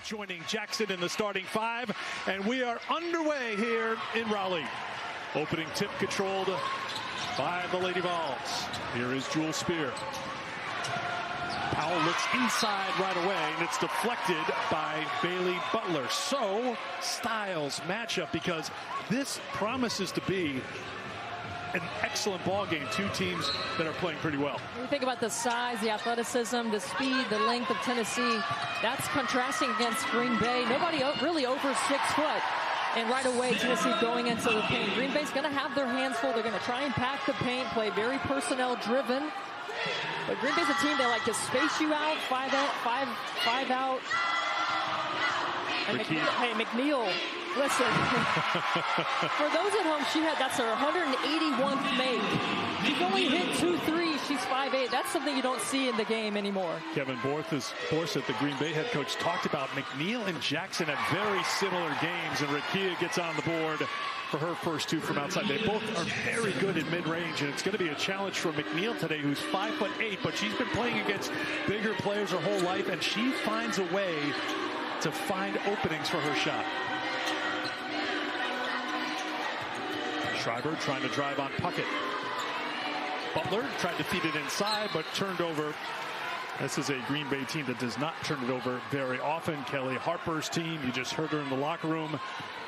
joining Jackson in the starting five, and we are underway here in Raleigh. Opening tip controlled by the Lady Vols. Here is Jewel Spear. Powell looks inside right away, and it's deflected by Bailey Butler. So, styles match up because this promises to be an excellent ball game. Two teams that are playing pretty well. When you think about the size, the athleticism, the speed, the length of Tennessee, that's contrasting against Green Bay. Nobody really over 6 foot. And right away, Tennessee going into the paint. Green Bay's going to have their hands full. They're going to try and pack the paint, play very personnel driven. But Green Bay's a team that like to space you out, five out. And McNeil, listen. For those at home, that's her 181th make. She's only hit 2 threes. She's 5'8". That's something you don't see in the game anymore. Kevin Borseth, the Green Bay head coach, talked about McNeil and Jackson have very similar games, and Rakia gets on the board for her first two from outside. They both are very good in mid-range, and it's going to be a challenge for McNeil today, who's 5'8", but she's been playing against bigger players her whole life, and she finds a way to find openings for her shot. Schreiber trying to drive on Puckett. Butler tried to feed it inside, but turned over. This is a Green Bay team that does not turn it over very often. Kelly Harper's team, you just heard her in the locker room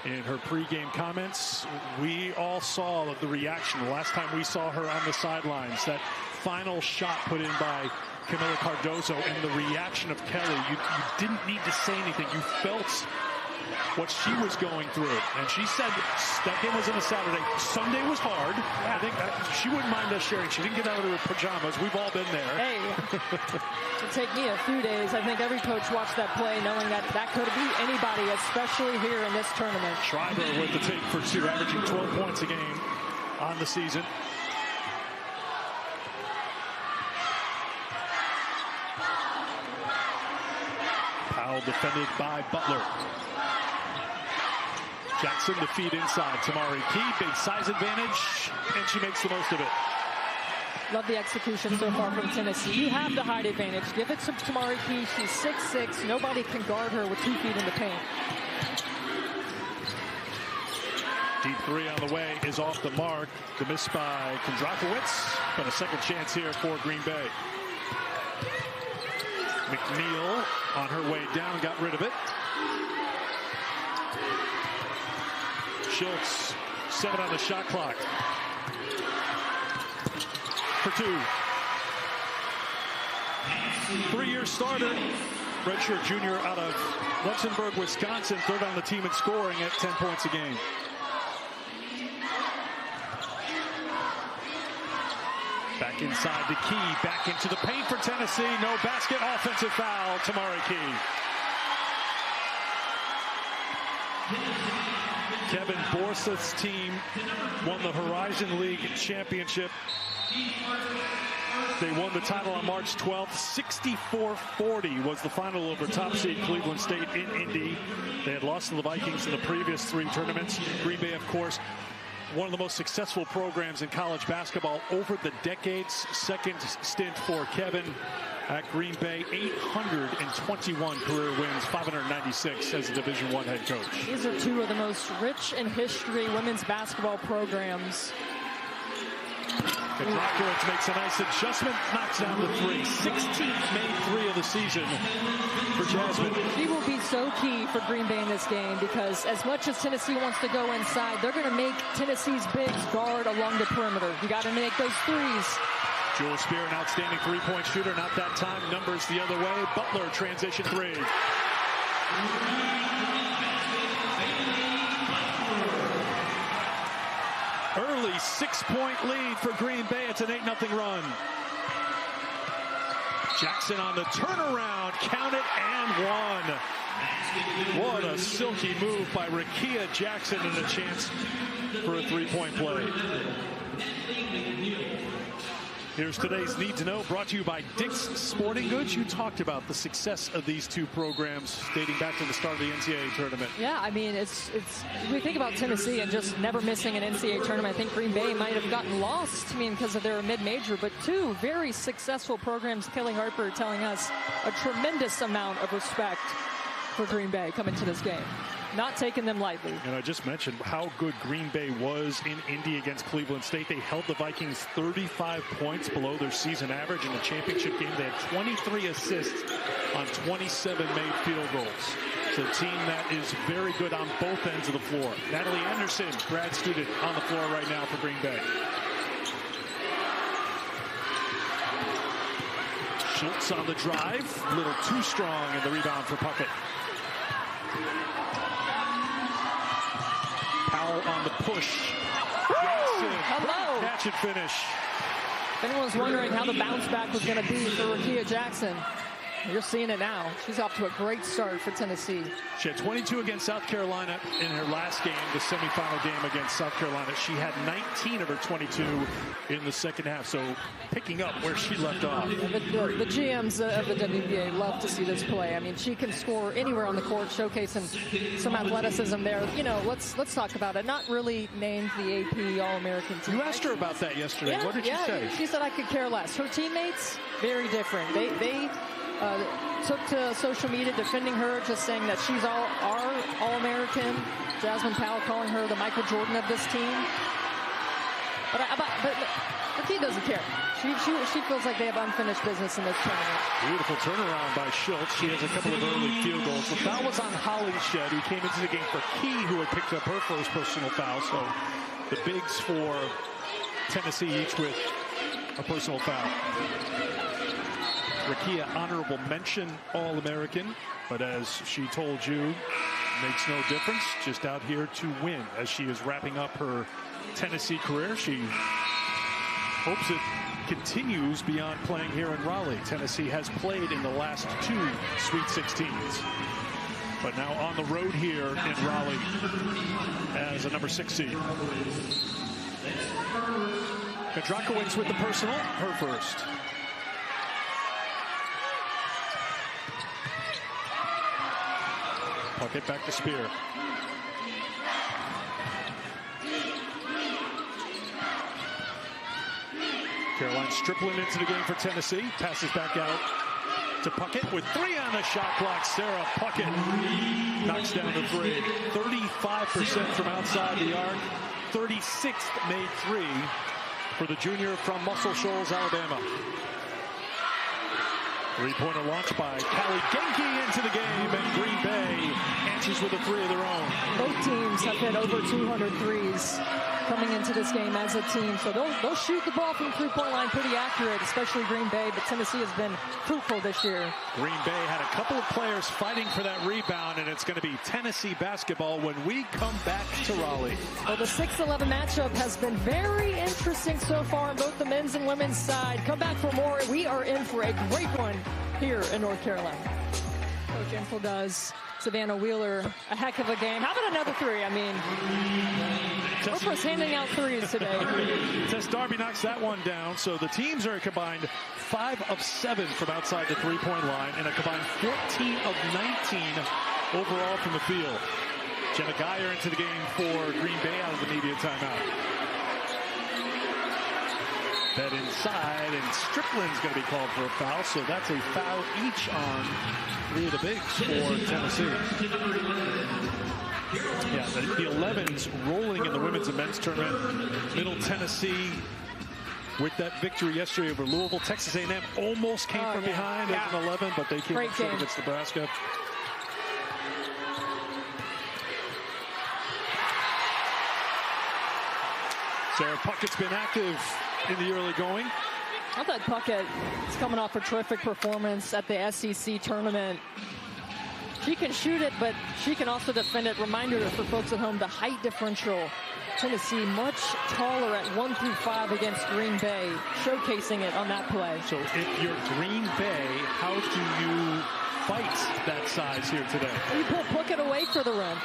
in her pregame comments. We all saw the reaction the last time we saw her on the sidelines. That final shot put in by Camila Cardozo and the reaction of Kelly. You didn't need to say anything. You felt what she was going through. And she said that game was on a Saturday. Sunday was hard. I think she wouldn't mind us sharing. She didn't get out of her pajamas. We've all been there. Hey, it'll take me a few days. I think every coach watched that play knowing that could be anybody, especially here in this tournament. Schreiber with the take for two, averaging 12 points a game on the season. Powell defended by Butler. Jackson to feed inside. Tamari Key, big size advantage, and she makes the most of it. Love the execution so far from Tennessee. You have the height advantage. Give it to Tamari Key. She's 6'6". Nobody can guard her with 2 feet in the paint. Deep three on the way is off the mark. The miss by Kondrakiewicz, but a second chance here for Green Bay. McNeil on her way down, got rid of it. Schultz, 7 on the shot clock. For 2. 3-year starter, redshirt junior out of Luxembourg, Wisconsin, 3rd on the team in scoring at 10 points a game. Back inside to Key, back into the paint for Tennessee. No basket, offensive foul, Tamari Key. Kevin Borseth's team won the Horizon League Championship. They won the title on March 12th. 64-40 was the final over top seed Cleveland State in Indy. They had lost to the Vikings in the previous 3 tournaments. Green Bay, of course, one of the most successful programs in college basketball over the decades. Second stint for Kevin at Green Bay, 821 career wins, 596 as a Division I head coach. These are 2 of the most rich in history women's basketball programs. Kondrakiewicz makes a nice adjustment, knocks down the 3. 16th made 3 of the season for Jasmine. She will be so key for Green Bay in this game because as much as Tennessee wants to go inside, they're going to make Tennessee's bigs guard along the perimeter. You got to make those threes. Jewel Spear, an outstanding 3-point shooter. Not that time. Numbers the other way. Butler, transition 3. Early 6-point lead for Green Bay. It's an 8-0 run. Jackson on the turnaround. Count it and 1. What a silky move by Rakia Jackson, and a chance for a 3-point play. Here's today's Need to Know, brought to you by Dick's Sporting Goods. You talked about the success of these 2 programs dating back to the start of the NCAA tournament. Yeah, I mean, we think about Tennessee and just never missing an NCAA tournament. I think Green Bay might have gotten lost, because of their mid-major, but 2 very successful programs. Kelly Harper telling us a tremendous amount of respect for Green Bay coming to this game. Not taking them lightly. And I just mentioned how good Green Bay was in Indy against Cleveland State. They held the Vikings 35 points below their season average in the championship game. They had 23 assists on 27 made field goals. It's a team that is very good on both ends of the floor. Natalie Anderson, grad student, on the floor right now for Green Bay. Schultz on the drive, a little too strong, and the rebound for Puckett. Powell on the push. Jackson, hello. Catch and finish. If anyone's wondering how the bounce back was going to be for Rakia Jackson, you're seeing it now. She's off to a great start for Tennessee. She had 22 against South Carolina in her last game, the semifinal game against South Carolina. She had 19 of her 22 in the second half, so picking up where she left off. The GMs of the WNBA love to see this play. I mean, she can score anywhere on the court, showcasing some athleticism there. You know, let's talk about it. Not really named the AP All-American team. You asked her about that yesterday. Yeah, what did she say? She said I could care less. Her teammates, very different. They took to social media defending her, just saying that she's our All-American. Jasmine Powell calling her the Michael Jordan of this team. But Rakia doesn't care. She feels like they have unfinished business in this tournament. Beautiful turnaround by Schultz. She has a couple of early field goals. The foul was on Hollingshed, who came into the game for Key, who had picked up her first personal foul. So the bigs for Tennessee each with a personal foul. Rakia, honorable mention All-American, but as she told you, makes no difference, just out here to win. As she is wrapping up her Tennessee career, she hopes it continues beyond playing here in Raleigh. Tennessee has played in the last 2 Sweet 16s, but now on the road here in Raleigh as a number 6 seed. Kudrakowicz with the personal, her first. Puckett back to Spear. Caroline Strickland into the game for Tennessee. Passes back out to Puckett with 3 on the shot clock. Sarah Puckett knocks down the 3. 35% from outside the arc. 36th made 3 for the junior from Muscle Shoals, Alabama. 3-pointer launch by Callie Genke into the game, and Green Bay answers with a 3 of their own. Both teams have hit over 200 threes coming into this game as a team, so they'll shoot the ball from the 3-point line pretty accurate, especially Green Bay, but Tennessee has been fruitful this year. Green Bay had a couple of players fighting for that rebound, and it's going to be Tennessee basketball when we come back to Raleigh. Well, the 6-11 matchup has been very interesting so far on both the men's and women's side. Come back for more. We are in for a great one here in North Carolina. Coach Infel does. Savannah Wheeler, a heck of a game. How about another 3? I mean, Oprah's handing out 3s today. Tess Darby knocks that one down, so the teams are combined 5 of 7 from outside the 3-point line and a combined 14 of 19 overall from the field. Jenna Geyer into the game for Green Bay out of the media timeout. That inside, and Strickland's going to be called for a foul, so that's a foul each on 3 of the bigs for Tennessee. Yeah, the 11s rolling in the women's and men's tournament. Middle Tennessee with that victory yesterday over Louisville. Texas A&M almost came from behind as an 11, but they came up short against Nebraska. Sarah Puckett's been active in the early going. I thought Puckett is coming off a terrific performance at the SEC tournament. She can shoot it, but she can also defend it. Reminder for folks at home, the height differential. Tennessee much taller at 1 through 5 against Green Bay, showcasing it on that play. So if you're Green Bay, how do you fight that size here today? You pull Puckett away for the rim.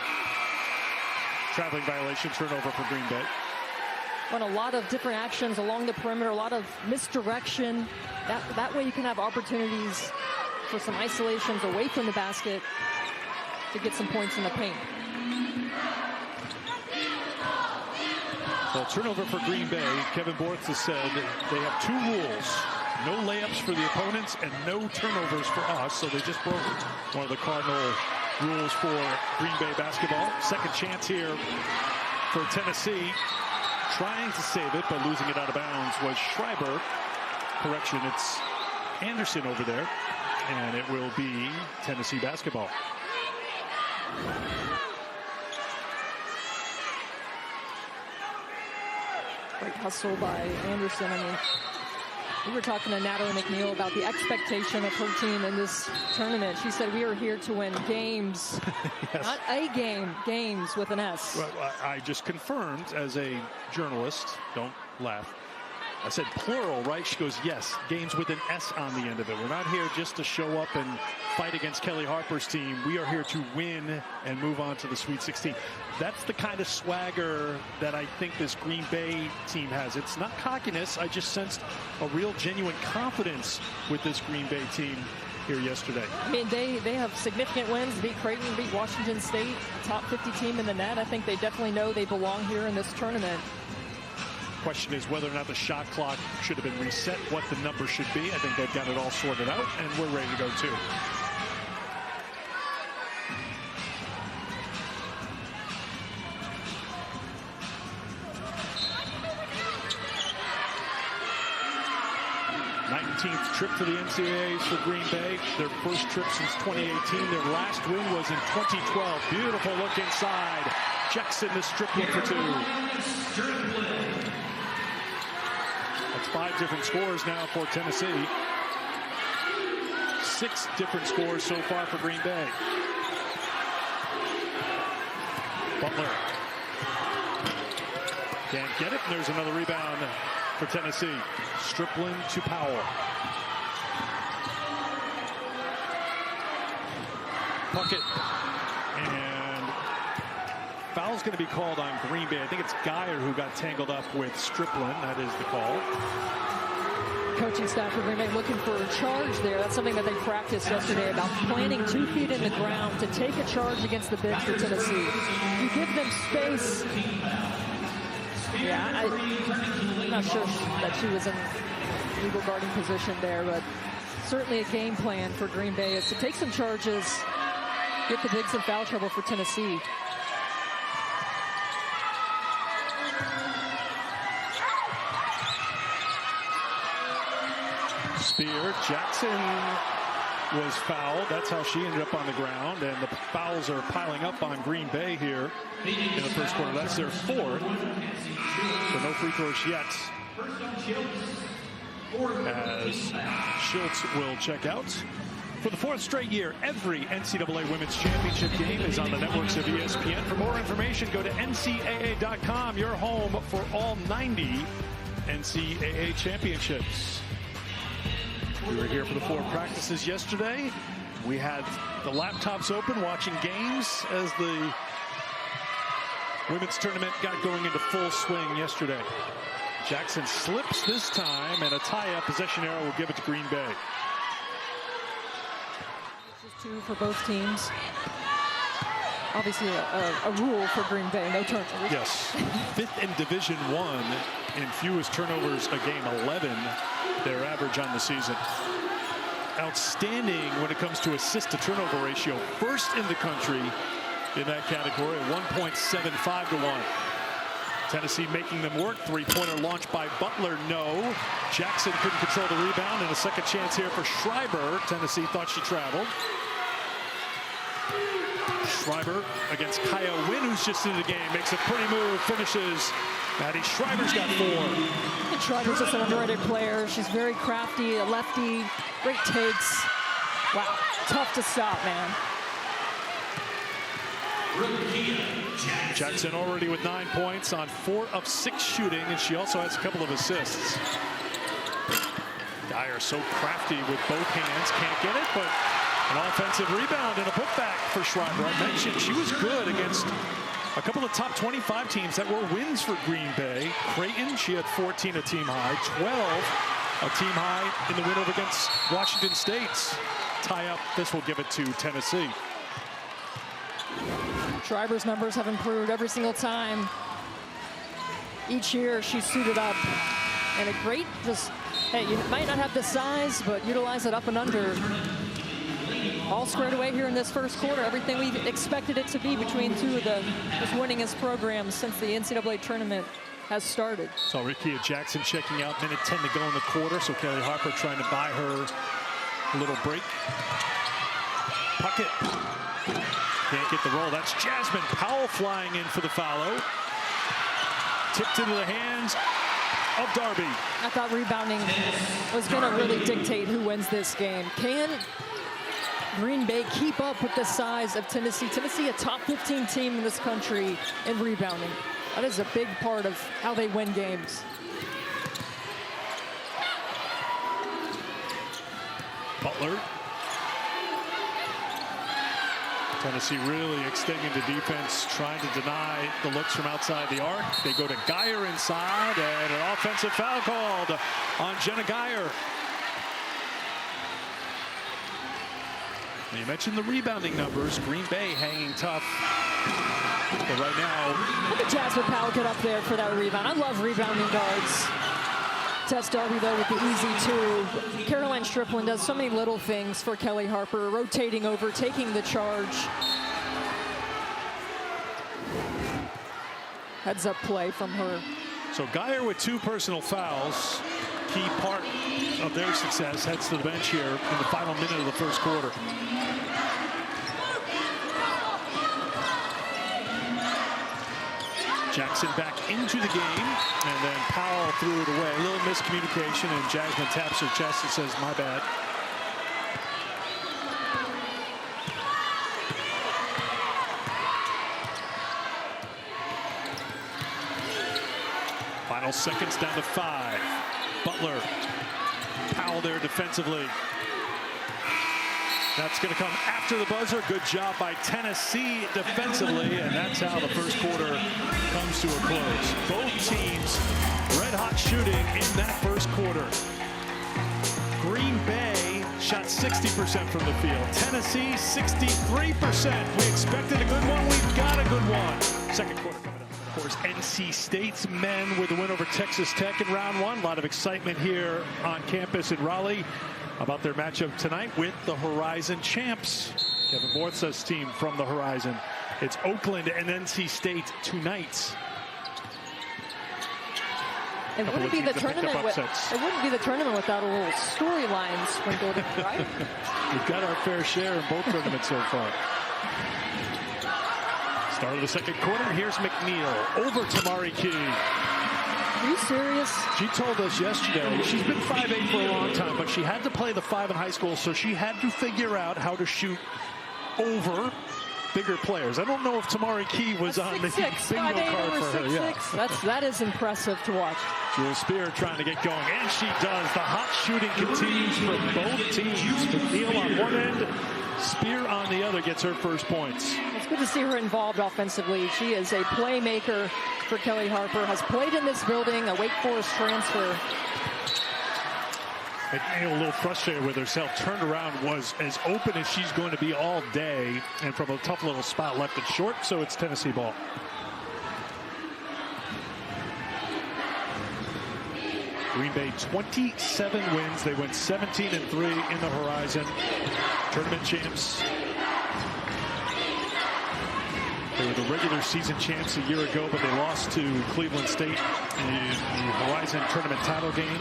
Traveling violation, turnover for Green Bay. On a lot of different actions along the perimeter, a lot of misdirection. That way you can have opportunities for some isolations away from the basket to get some points in the paint. Well, turnover for Green Bay. Kevin Bortz has said they have 2 rules. No layups for the opponents and no turnovers for us. So they just broke one of the Cardinal rules for Green Bay basketball. Second chance here for Tennessee. Trying to save it, but losing it out of bounds was Schreiber. Correction, it's Anderson over there. And it will be Tennessee basketball. Great hustle by Anderson. I mean, we were talking to Natalie McNeil about the expectation of her team in this tournament. She said we are here to win games, yes. Not a game, games with an S. Well, I just confirmed as a journalist, don't laugh. I said plural, right? She goes, yes, games with an S on the end of it. We're not here just to show up and fight against Kelly Harper's team. We are here to win and move on to the Sweet 16. That's the kind of swagger that I think this Green Bay team has. It's not cockiness. I just sensed a real genuine confidence with this Green Bay team here yesterday. I mean, they have significant wins, beat Creighton, beat Washington State, top 50 team in the net. I think they definitely know they belong here in this tournament. Question is whether or not the shot clock should have been reset, what the number should be. I think they've got it all sorted out, and we're ready to go too. th trip to the NCAAs for Green Bay. Their first trip since 2018. Their last win was in 2012. Beautiful look inside. Jackson the Strickland for two. That's 5 different scores now for Tennessee. 6 different scores so far for Green Bay. Butler can't get it. And there's another rebound for Tennessee. Strickland to Powell. Puckett. And foul's going to be called on Green Bay. I think it's Geyer who got tangled up with Strickland. That is the call. Coaching staff for Green Bay looking for a charge there. That's something that they practiced yesterday about planting 2 feet in the ground to take a charge against the bigs for Tennessee. You give them space. Yeah, I'm not sure that she was in legal guarding position there, but certainly a game plan for Green Bay is to take some charges, get the bigs in foul trouble for Tennessee. Spear, Jackson was fouled. That's how she ended up on the ground, and the fouls are piling up on Green Bay here in the first quarter. That's their 4th. So no free throws yet, as Schultz will check out. For the 4th straight year, every NCAA Women's Championship game is on the networks of ESPN. For more information, go to NCAA.com, your home for all 90 NCAA championships. We were here for the 4 practices yesterday. We had the laptops open watching games as the women's tournament got going into full swing yesterday. Jackson slips this time, and a tie-up possession arrow will give it to Green Bay. This is 2 for both teams. Obviously a rule for Green Bay, no turnovers. Yes, 5th in Division I in fewest turnovers a game, 11. Their average on the season. Outstanding when it comes to assist to turnover ratio. 1st in the country in that category, 1.75 to 1. Tennessee making them work. 3-pointer launch by Butler, no. Jackson couldn't control the rebound, and a second chance here for Schreiber. Tennessee thought she traveled. Schreiber against Kaya Wynn, who's just in the game, makes a pretty move, finishes. Maddie Schreiber's got 4. And Schreiber's just an underrated player. She's very crafty, a lefty, great takes. Wow, tough to stop, man. Jackson already with 9 points on 4 of 6 shooting, and she also has a couple of assists. Geyer so crafty with both hands, can't get it, but an offensive rebound and a putback for Schreiber. I mentioned she was good against a couple of top 25 teams that were wins for Green Bay. Creighton, she had 14, a team high. 12, a team high in the win over against Washington State. Tie up, this will give it to Tennessee. Schreiber's numbers have improved every single time. Each year she's suited up. And a great, just, hey, you might not have the size, but utilize it up and under. all squared away here in this first quarter. Everything we expected it to be between two of the most winningest programs since the NCAA tournament has started. So Rikia Jackson checking out, minute 10 to go in the quarter. So Kelly Harper trying to buy her a little break. Puckett can't get the roll. That's Jasmine Powell flying in for the foul. Tipped into the hands of Darby. I thought rebounding was going to really dictate who wins this game. Can Green Bay keep up with the size of Tennessee? Tennessee, a top 15 team in this country in rebounding. That is a big part of how they win games. Butler. Tennessee really extending the defense, trying to deny the looks from outside the arc. They go to Geyer inside, and an offensive foul called on Jenna Geyer. You mentioned the rebounding numbers. Green Bay hanging tough. But right now, look at Jasmine Powell get up there for that rebound. I love rebounding guards. Tess Darby, though, with the easy two. Caroline Strickland does so many little things for Kelly Harper, rotating over, taking the charge. Heads up play from her. So Geyer with 2 personal fouls. Key part of their success, heads to the bench here in the final minute of the first quarter. Jackson back into the game, and then Powell threw it away. A little miscommunication, and Jasmine taps her chest and says, "My bad." Final seconds down to 5. Butler, Powell there defensively. That's going to come after the buzzer. Good job by Tennessee defensively, and that's how the first quarter comes to a close. Both teams red hot shooting in that first quarter. Green Bay shot 60% from the field. Tennessee 63%. We expected a good one. We've got a good one. Second quarter coming up. Of course, NC State's men with the win over Texas Tech in round 1. A lot of excitement here on campus in Raleigh about their matchup tonight with the Horizon champs. Kevin Bortha's team from the Horizon. It's Oakland and NC State tonight. It wouldn't be the tournament without a little storylines from Golden, right? We've got our fair share in both tournaments so far. Start of the second quarter. Here's McNeil over to Mari Key. Are you serious? She told us yesterday she's been 5'8" for a long time, but she had to play the 5 in high school, so she had to figure out how to shoot over bigger players. I don't know if Tamari Key was on the bingo card for her. Yeah. That is impressive to watch. Jewel Spear trying to get going, and she does. The hot shooting continues for both teams. McNeil on one end, Spear on the other gets her first points. It's good to see her involved offensively. She is a playmaker for Kelly Harper, has played in this building, a Wake Forest transfer. McNeil a little frustrated with herself, turned around, was as open as she's going to be all day, and from a tough little spot left it short, so it's Tennessee ball. Green Bay 27 wins. They went 17-3 in the Horizon. Tournament champs. They were the regular season champs a year ago, but they lost to Cleveland State in the Horizon tournament title game.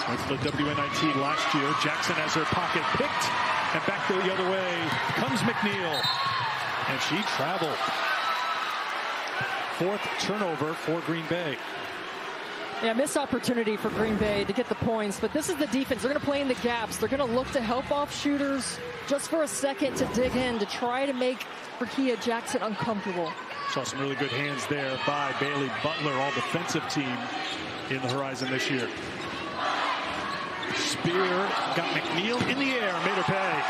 Went to the WNIT last year. Jackson has her pocket picked, and back the other way comes McNeil, and she traveled. 4th turnover for Green Bay. Yeah, missed opportunity for Green Bay to get the points, but this is the defense. They're going to play in the gaps. They're going to look to help off shooters just for a second to dig in, to try to make Rikia Jackson uncomfortable. Saw some really good hands there by Bailey Butler, all defensive team in the Horizon this year. Spear got McNeil in the air, made her pay.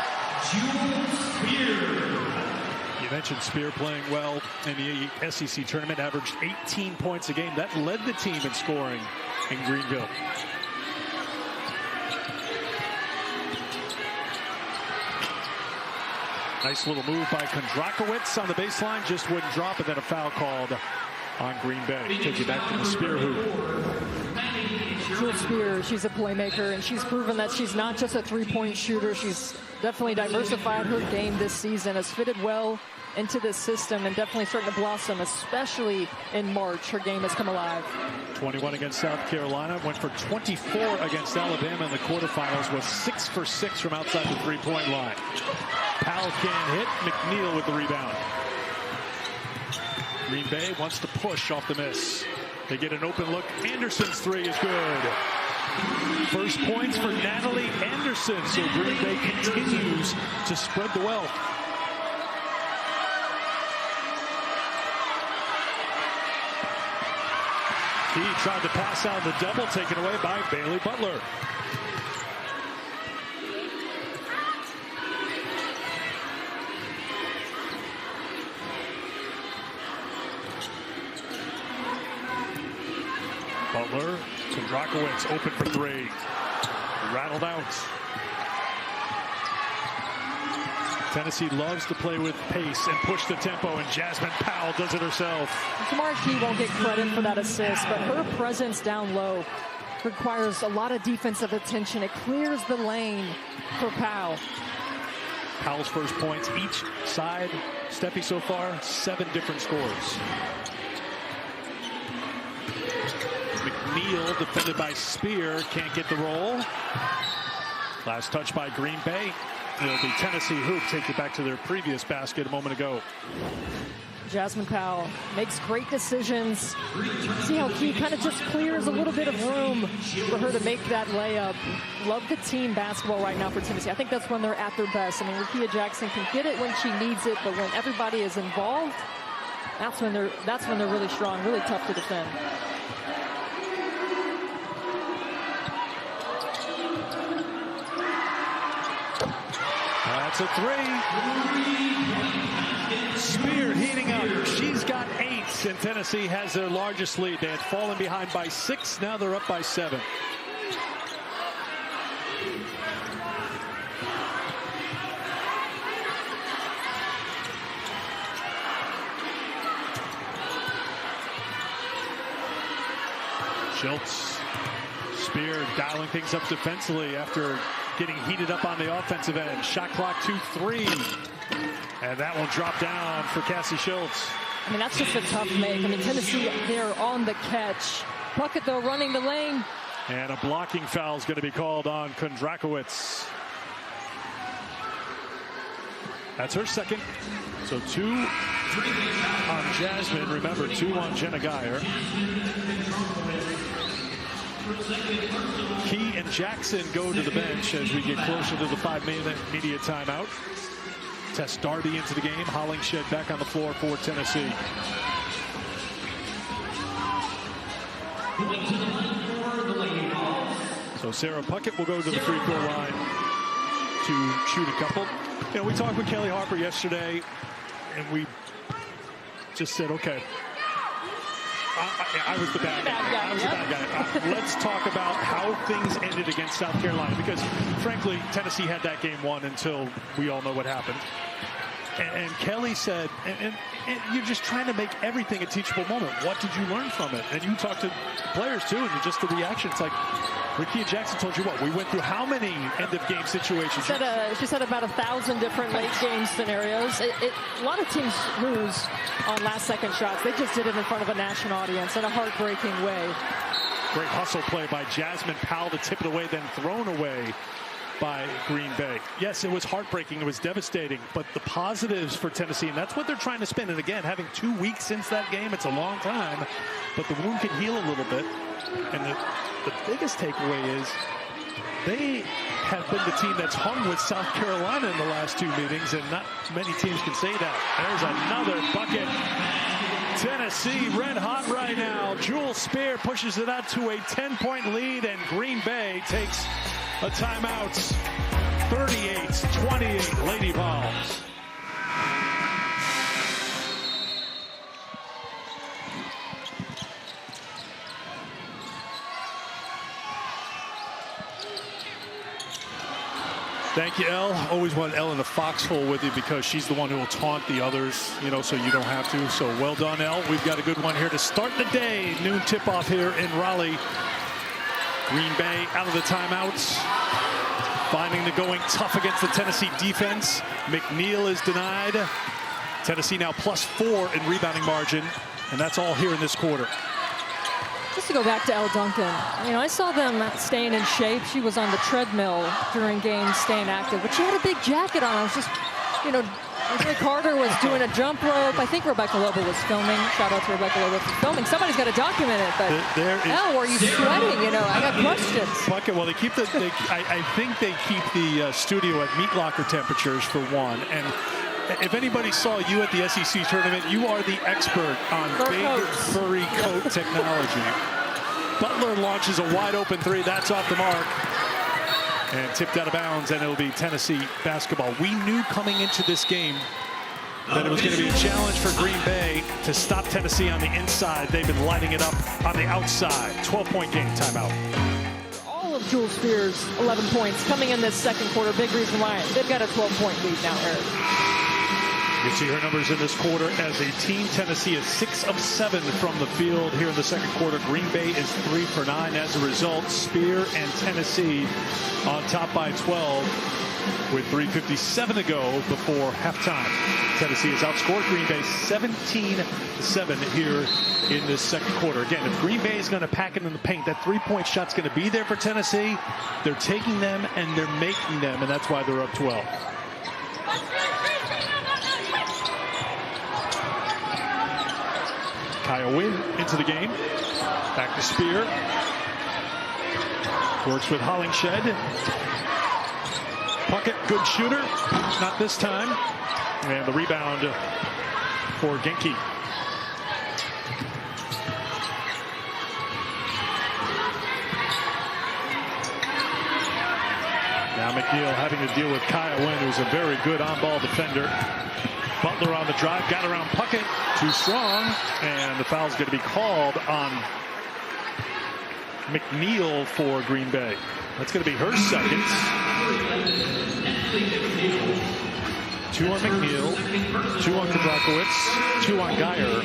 You mentioned Spear playing well in the SEC tournament, averaged 18 points a game. That led the team in scoring in Greenville. Nice little move by Kondrakowicz on the baseline, just wouldn't drop, and then a foul called on Green Bay. Take you back to the Spear hoop. Jewel Spear, she's a playmaker, and she's proven that she's not just a three-point shooter. She's definitely diversified her game this season, has fitted well into this system, and definitely starting to blossom, especially in March. Her game has come alive. 21 against South Carolina, went for 24 against Alabama in the quarterfinals, was 6 for 6 from outside the three-point line. Powell can't hit, McNeil with the rebound. Green Bay wants to push off the miss. They get an open look. Anderson's three is good. First points for Natalie Anderson, so Green Bay continues to spread the wealth. He tried to pass out the double, taken away by Bailey Butler. Butler to Drakowicz, open for three. Rattled out. Tennessee loves to play with pace and push the tempo, and Jasmine Powell does it herself. Tamara Key won't get credit for that assist, but her presence down low requires a lot of defensive attention. It clears the lane for Powell. Powell's first points each side. Steffi so far, 7 different scores. McNeil defended by Spear, can't get the roll. Last touch by Green Bay. It'll be Tennessee hoop, take it back to their previous basket a moment ago. Jasmine Powell makes great decisions. See how Key kind of just clears a little bit of room for her to make that layup. Love the team basketball right now for Tennessee. I think that's when they're at their best. I mean, Rickea Jackson can get it when she needs it, but when everybody is involved, that's when they're really strong, really tough to defend. That's a three. Spear heating up. She's got 8, and Tennessee has their largest lead. They had fallen behind by 6. Now they're up by 7. Schultz. Spear dialing things up defensively after getting heated up on the offensive end. Shot clock 2-3. And that will drop down for Cassie Schultz. I mean, that's just a tough make. I mean, Tennessee, they're on the catch. Puckett, though, running the lane. And a blocking foul is going to be called on Drakowicz. That's her second. So 2 on Jasmine. Remember, 2 on Jenna Geyer. Key and Jackson go to the bench as we get closer to the 5-minute media timeout. Tess Darby into the game. Hollingshed back on the floor for Tennessee. So Sarah Puckett will go to the free throw line to shoot a couple. You know, we talked with Kelly Harper yesterday, and we just said, okay, I was the bad guy. I was the bad guy. Let's talk about how things ended against South Carolina, because frankly, Tennessee had that game won until we all know what happened. And Kelly said, and you're just trying to make everything a teachable moment. What did you learn from it? And you talk to players too, and just the reaction. It's like Rickea Jackson told you what? We went through how many end-of-game situations? She said about 1,000 different late-game scenarios. A lot of teams lose on last-second shots. They just did it in front of a national audience in a heartbreaking way. Great hustle play by Jasmine Powell to tip it away, then thrown away by Green Bay. Yes, it was heartbreaking. It was devastating. But the positives for Tennessee, and that's what they're trying to spin. And again, having 2 weeks since that game, it's a long time. But the wound can heal a little bit. And the biggest takeaway is they have been the team that's hung with South Carolina in the last 2 meetings, and not many teams can say that. There's another bucket. Tennessee red hot right now. Jewel Spear pushes it out to a 10-point lead, and Green Bay takes a timeout. 38-28, Lady Vols. Thank you, Elle. Always want Elle in the foxhole with you because she's the one who will taunt the others, you know, so you don't have to. So well done, Elle. We've got a good one here to start the day. Noon tip-off here in Raleigh. Green Bay out of the timeouts. Finding the going tough against the Tennessee defense. McNeil is denied. Tennessee now +4 in rebounding margin, and that's all here in this quarter. Just to go back to Elle Duncan, I saw them staying in shape. She was on the treadmill during games, staying active, but she had a big jacket on. I was just, Rick Carter was doing a jump rope. I think Rebecca Lobo was filming. Shout out to Rebecca Lobo for filming. Somebody's got to document it. But Elle, are you sweating? I got questions. Well, they keep I think they keep the studio at meat locker temperatures for one. And if anybody saw you at the SEC tournament, you are the expert on big furry coat technology. Butler launches a wide open three. That's off the mark. And tipped out of bounds, and it'll be Tennessee basketball. We knew coming into this game that it was going to be a challenge for Green Bay to stop Tennessee on the inside. They've been lighting it up on the outside. 12-point game, timeout. All of Jewel Spears' 11 points coming in this second quarter. Big reason why they've got a 12-point lead now, Eric. You see her numbers in this quarter as a team. Tennessee is 6 of 7 from the field here in the second quarter. Green Bay is 3 for 9 as a result. Spear and Tennessee on top by 12 with 3:57 to go before halftime. Tennessee has outscored Green Bay 17-7 here in this second quarter. Again, if Green Bay is going to pack it in the paint, that three-point shot's going to be there for Tennessee. They're taking them and they're making them, and that's why they're up 12. Kyle Wynn into the game. Back to Spear. Works with Hollingshed. Puckett, good shooter. Not this time. And the rebound for Genki. Now McNeil having to deal with Kyle Wynn, who's a very good on-ball defender. Butler on the drive, got around Puckett, too strong, and the foul's going to be called on McNeil for Green Bay. That's going to be her second. 2 on McNeil, 2 on Kudrakowicz, 2 on Geyer.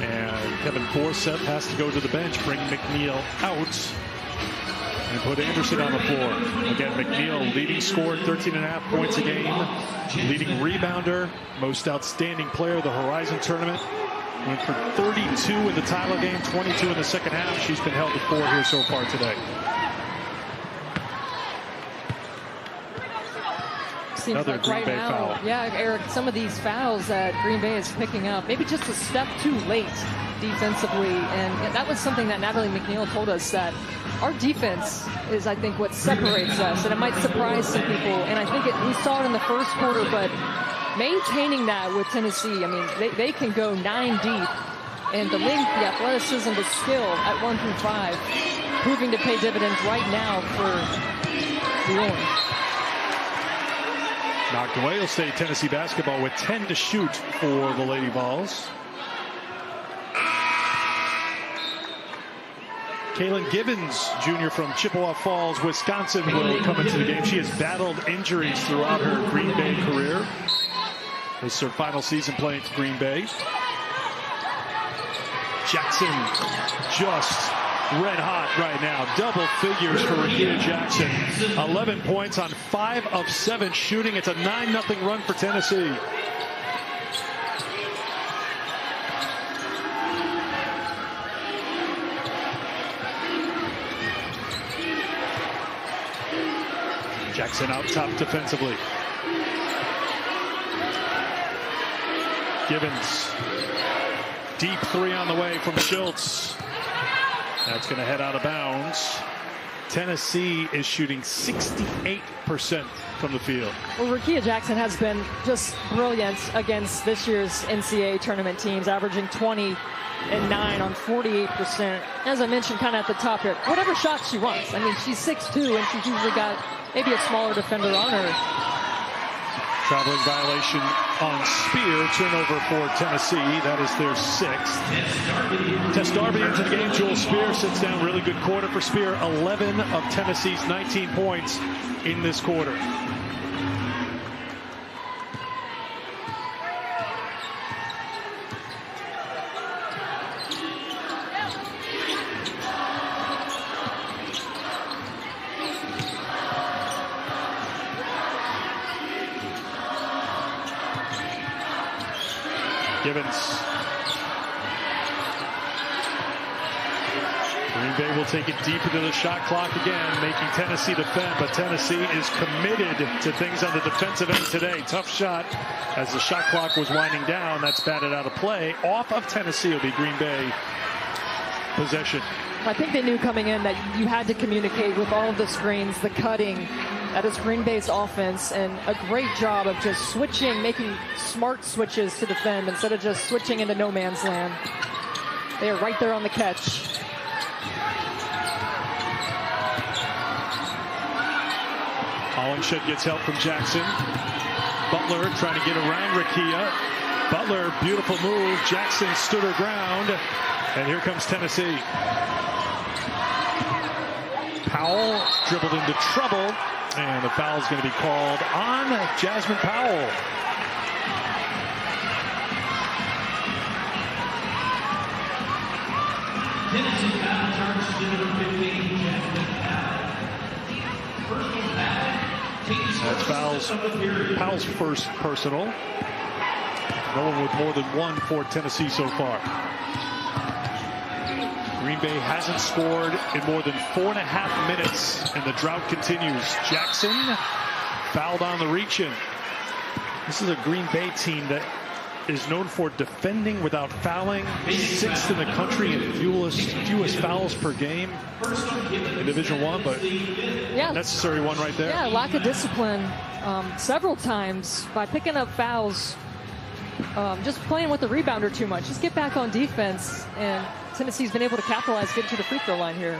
And Kevin Forseth has to go to the bench, bring McNeil out, and put Anderson on the floor. Again, McNeil, leading scorer, 13.5 points a game. Leading rebounder, most outstanding player of the Horizon tournament. Went for 32 in the Tyler game, 22 in the second half. She's been held to 4 here so far today. Seems another like Green right Bay now, foul. Yeah, Eric, some of these fouls that Green Bay is picking up, maybe just a step too late defensively. And that was something that Natalie McNeil told us, that our defense is, I think, what separates us. And it might surprise some people. And I think we saw it in the first quarter, but maintaining that with Tennessee, I mean, they can go 9 deep. And the length, the athleticism, the skill at 1 through 5, proving to pay dividends right now for New Orleans. Knocked away. It'll stay Tennessee basketball with 10 to shoot for the Lady Vols. Kaylin Givens, junior from Chippewa Falls, Wisconsin, will come into the game. She has battled injuries throughout her Green Bay career. This is her final season playing for Green Bay. Jackson just red hot right now. Double figures for Rakia Jackson. 11 points on 5 of 7 shooting. It's a 9-0 run for Tennessee. Jackson out top defensively. Givens. Deep 3 on the way from Schultz. That's going to head out of bounds. Tennessee is shooting 68% from the field. Well, Rakia Jackson has been just brilliant against this year's NCAA tournament teams, averaging 20 and 9 on 48%. As I mentioned kind of at the top here, whatever shot she wants. I mean, she's 6'2", and she's usually got maybe a smaller defender on her. Traveling violation on Spear. Turnover for Tennessee. That is their 6th. Tess Darby into the game. Jewel Spear sits down. Really good quarter for Spear. 11 of Tennessee's 19 points in this quarter. Givens. Green Bay will take it deep into the shot clock again, making Tennessee defend, but Tennessee is committed to things on the defensive end today. Tough shot as the shot clock was winding down. That's batted out of play. Off of Tennessee will be Green Bay possession. I think they knew coming in that you had to communicate with all of the screens, the cutting. That is Green Bay's offense, and a great job of just switching, making smart switches to defend instead of just switching into no man's land. They are right there on the catch. Hollingshed gets help from Jackson. Butler trying to get around Rakia. Butler, beautiful move. Jackson stood her ground. And here comes Tennessee. Powell dribbled into trouble. And the foul is going to be called on Jasmine Powell. Tennessee foul charge to number 15, Jasmine Powell. First one back. That's Powell's first personal. No one with more than one for Tennessee so far. Green Bay hasn't scored in more than 4.5 minutes, and the drought continues. Jackson fouled on the reach-in. This is a Green Bay team that is known for defending without fouling, 6th in the country in fewest fouls per game in Division I, but yeah, necessary one right there. Yeah, lack of discipline several times by picking up fouls, just playing with the rebounder too much. Just get back on defense, and Tennessee's been able to capitalize, get to the free throw line here.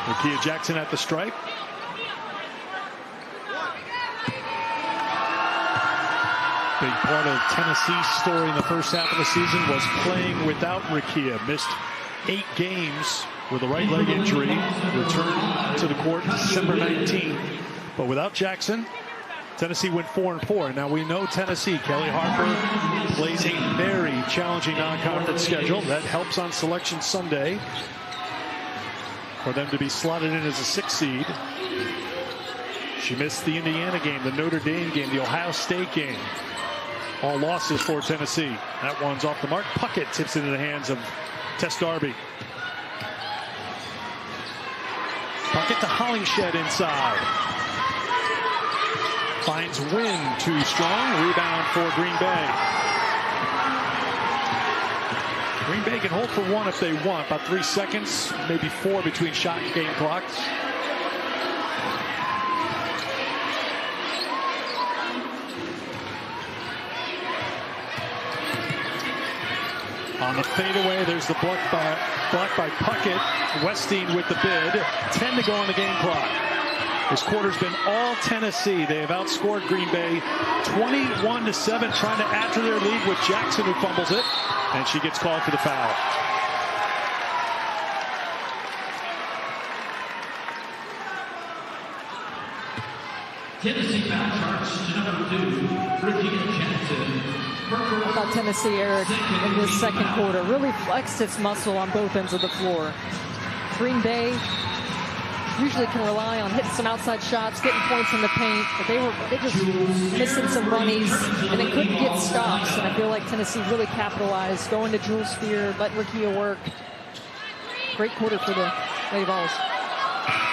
Rakia Jackson at the stripe. Big part of Tennessee's story in the first half of the season was playing without Rakia. Missed 8 games with a right leg injury. Returned to the court December 19th. But without Jackson, Tennessee went 4-4. Now we know Tennessee. Kelly Harper plays a very challenging non-conference schedule. That helps on Selection Sunday for them to be slotted in as a 6th seed. She missed the Indiana game, the Notre Dame game, the Ohio State game. All losses for Tennessee. That one's off the mark. Puckett tips it into the hands of Tess Darby. Puckett to Hollingshed inside. Finds Wynn too strong. Rebound for Green Bay. Green Bay can hold for 1 if they want. About 3 seconds, maybe 4 between shot and game clocks. On the fadeaway, there's the block by Puckett. Westing with the bid. 10 to go on the game clock. This quarter's been all Tennessee. They have outscored Green Bay 21-7, trying to add to their lead with Jackson, who fumbles it, and she gets called for the foul. Tennessee foul charge to number 2, Rakia Jackson. How about Tennessee, Eric, in this second quarter? Really flexed its muscle on both ends of the floor. Green Bay usually can rely on hitting some outside shots, getting points in the paint, but they just missing some bunnies, and they couldn't get stops. And I feel like Tennessee really capitalized, going to Jewel Spear, letting Rakia work. Great quarter for the Lady Vols.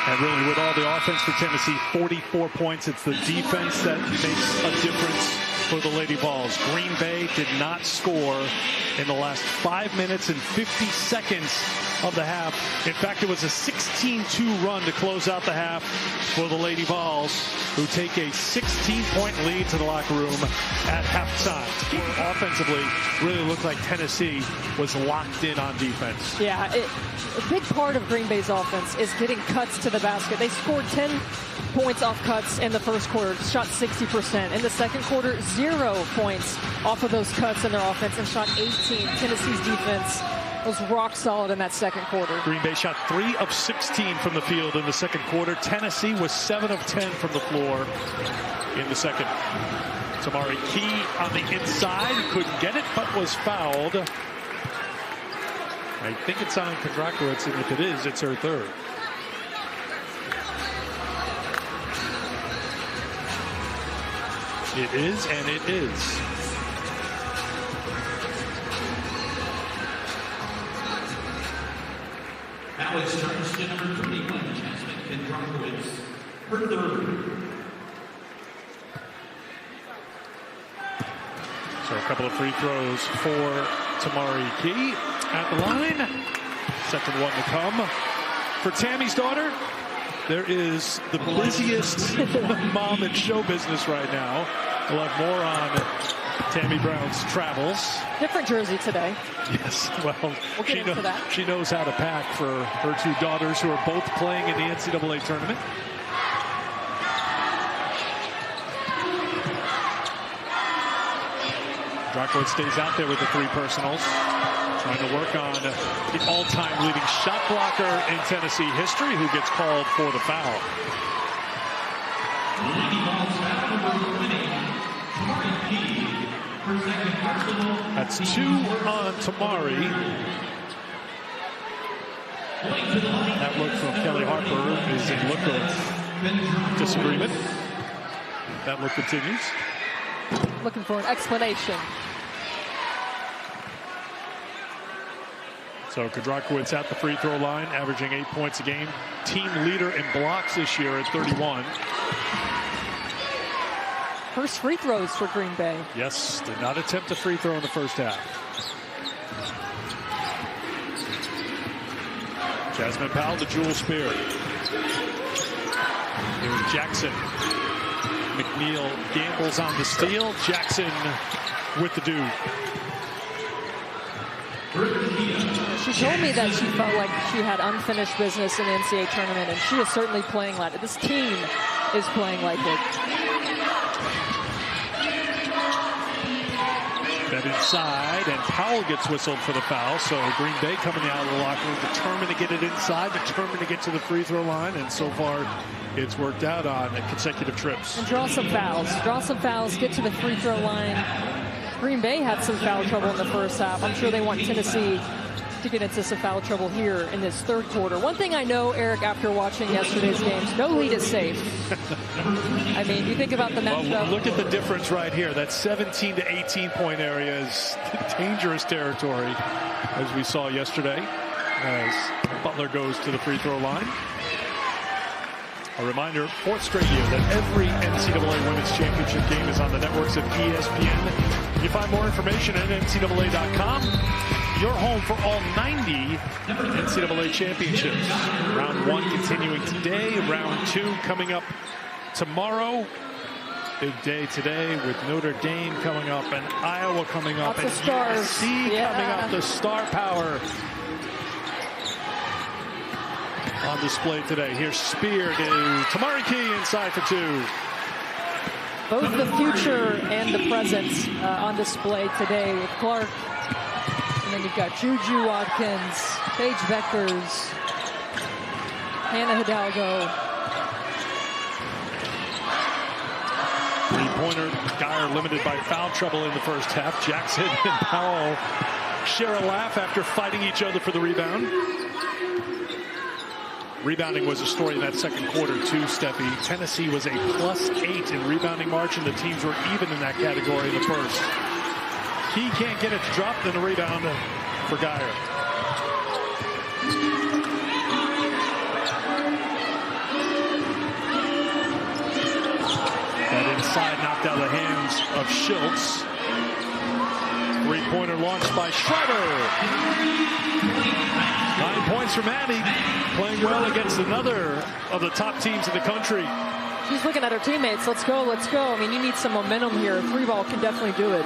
And really, with all the offense for Tennessee, 44 points. It's the defense that makes a difference for the Lady Vols. Green Bay did not score in the last 5 minutes and 50 seconds of the half. In fact, it was a 16-2 run to close out the half for the Lady Vols, who take a 16-point lead to the locker room at halftime. Offensively, really looked like Tennessee was locked in on defense. Yeah, a big part of Green Bay's offense is getting cuts to the basket. They scored 10 points off cuts in the first quarter, shot 60%. In the second quarter, 0 points off of those cuts in their offense and shot 18. Tennessee's defense was rock solid in that second quarter. Green Bay shot 3 of 16 from the field in the second quarter. Tennessee was 7 of 10 from the floor in the second. Tamari Key on the inside, couldn't get it, but was fouled. I think it's on Kondrakowicz, and if it is, it's her third. It is, and it is. Alex turns to number 31, Jasmine Kendrowitz. Her third. So a couple of free throws for Tamari Key at the line. Second one to come. For Tammy's daughter, there is the busiest mom in show business right now. We'll have more on Tammy Brown's travels. Different jersey today. Yes, well, we'll get into that. She knows how to pack for her two daughters who are both playing in the NCAA tournament. Drakowitz stays out there with the three personals, trying to work on the all-time leading shot blocker in Tennessee history, who gets called for the foul. That's 2 on Tamari. That look from Kelly Harper is a look of disagreement. That look continues. Looking for an explanation. So Drakowitz at the free throw line, averaging 8 points a game. Team leader in blocks this year at 31. First free throws for Green Bay. Yes, did not attempt a free throw in the first half. Jasmine Powell, the jewel spear. Here's Jackson. McNeil gambles on the steal. Jackson with the do. She told me that she felt like she had unfinished business in the NCAA tournament, and she is certainly playing like it. This team is playing like it. That inside, and Powell gets whistled for the foul. So Green Bay coming out of the locker room, determined to get it inside, determined to get to the free throw line, and so far it's worked out on consecutive trips. And draw some fouls. Draw some fouls, get to the free throw line. Green Bay had some foul trouble in the first half. I'm sure they want Tennessee to get into some foul trouble here in this third quarter. One thing I know, Eric, after watching yesterday's games, no lead is safe. I mean, you think about the matchup. Well, look at the difference right here. That 17 to 18 point area is dangerous territory, as we saw yesterday, as Butler goes to the free throw line. A reminder, 4th straight year, that every NCAA Women's Championship game is on the networks of ESPN. You can find more information at NCAA.com. Your home for all 90 NCAA championships. Round 1 continuing today. Round 2 coming up tomorrow. Big day today with Notre Dame coming up and Iowa coming up. Lots of stars. USC coming up. The star power on display today. Here's Spear to Tamari Key inside for 2. Both the future and the present on display today with Clark. And then you've got Juju Watkins, Paige Beckers, Hannah Hidalgo. Three-pointer, Geyer limited by foul trouble in the first half. Jackson and Powell share a laugh after fighting each other for the rebound. Rebounding was a story in that second quarter too, Steffi. Tennessee was a +8 in rebounding margin. The teams were even in that category in the first. He can't get it to drop, then a rebound for Geyer. That inside knocked out of the hands of Schultz. Three-pointer launched by Schreiber. 9 points for Maddie, playing well against another of the top teams in the country. She's looking at her teammates. Let's go, let's go. I mean, you need some momentum here. Three ball can definitely do it.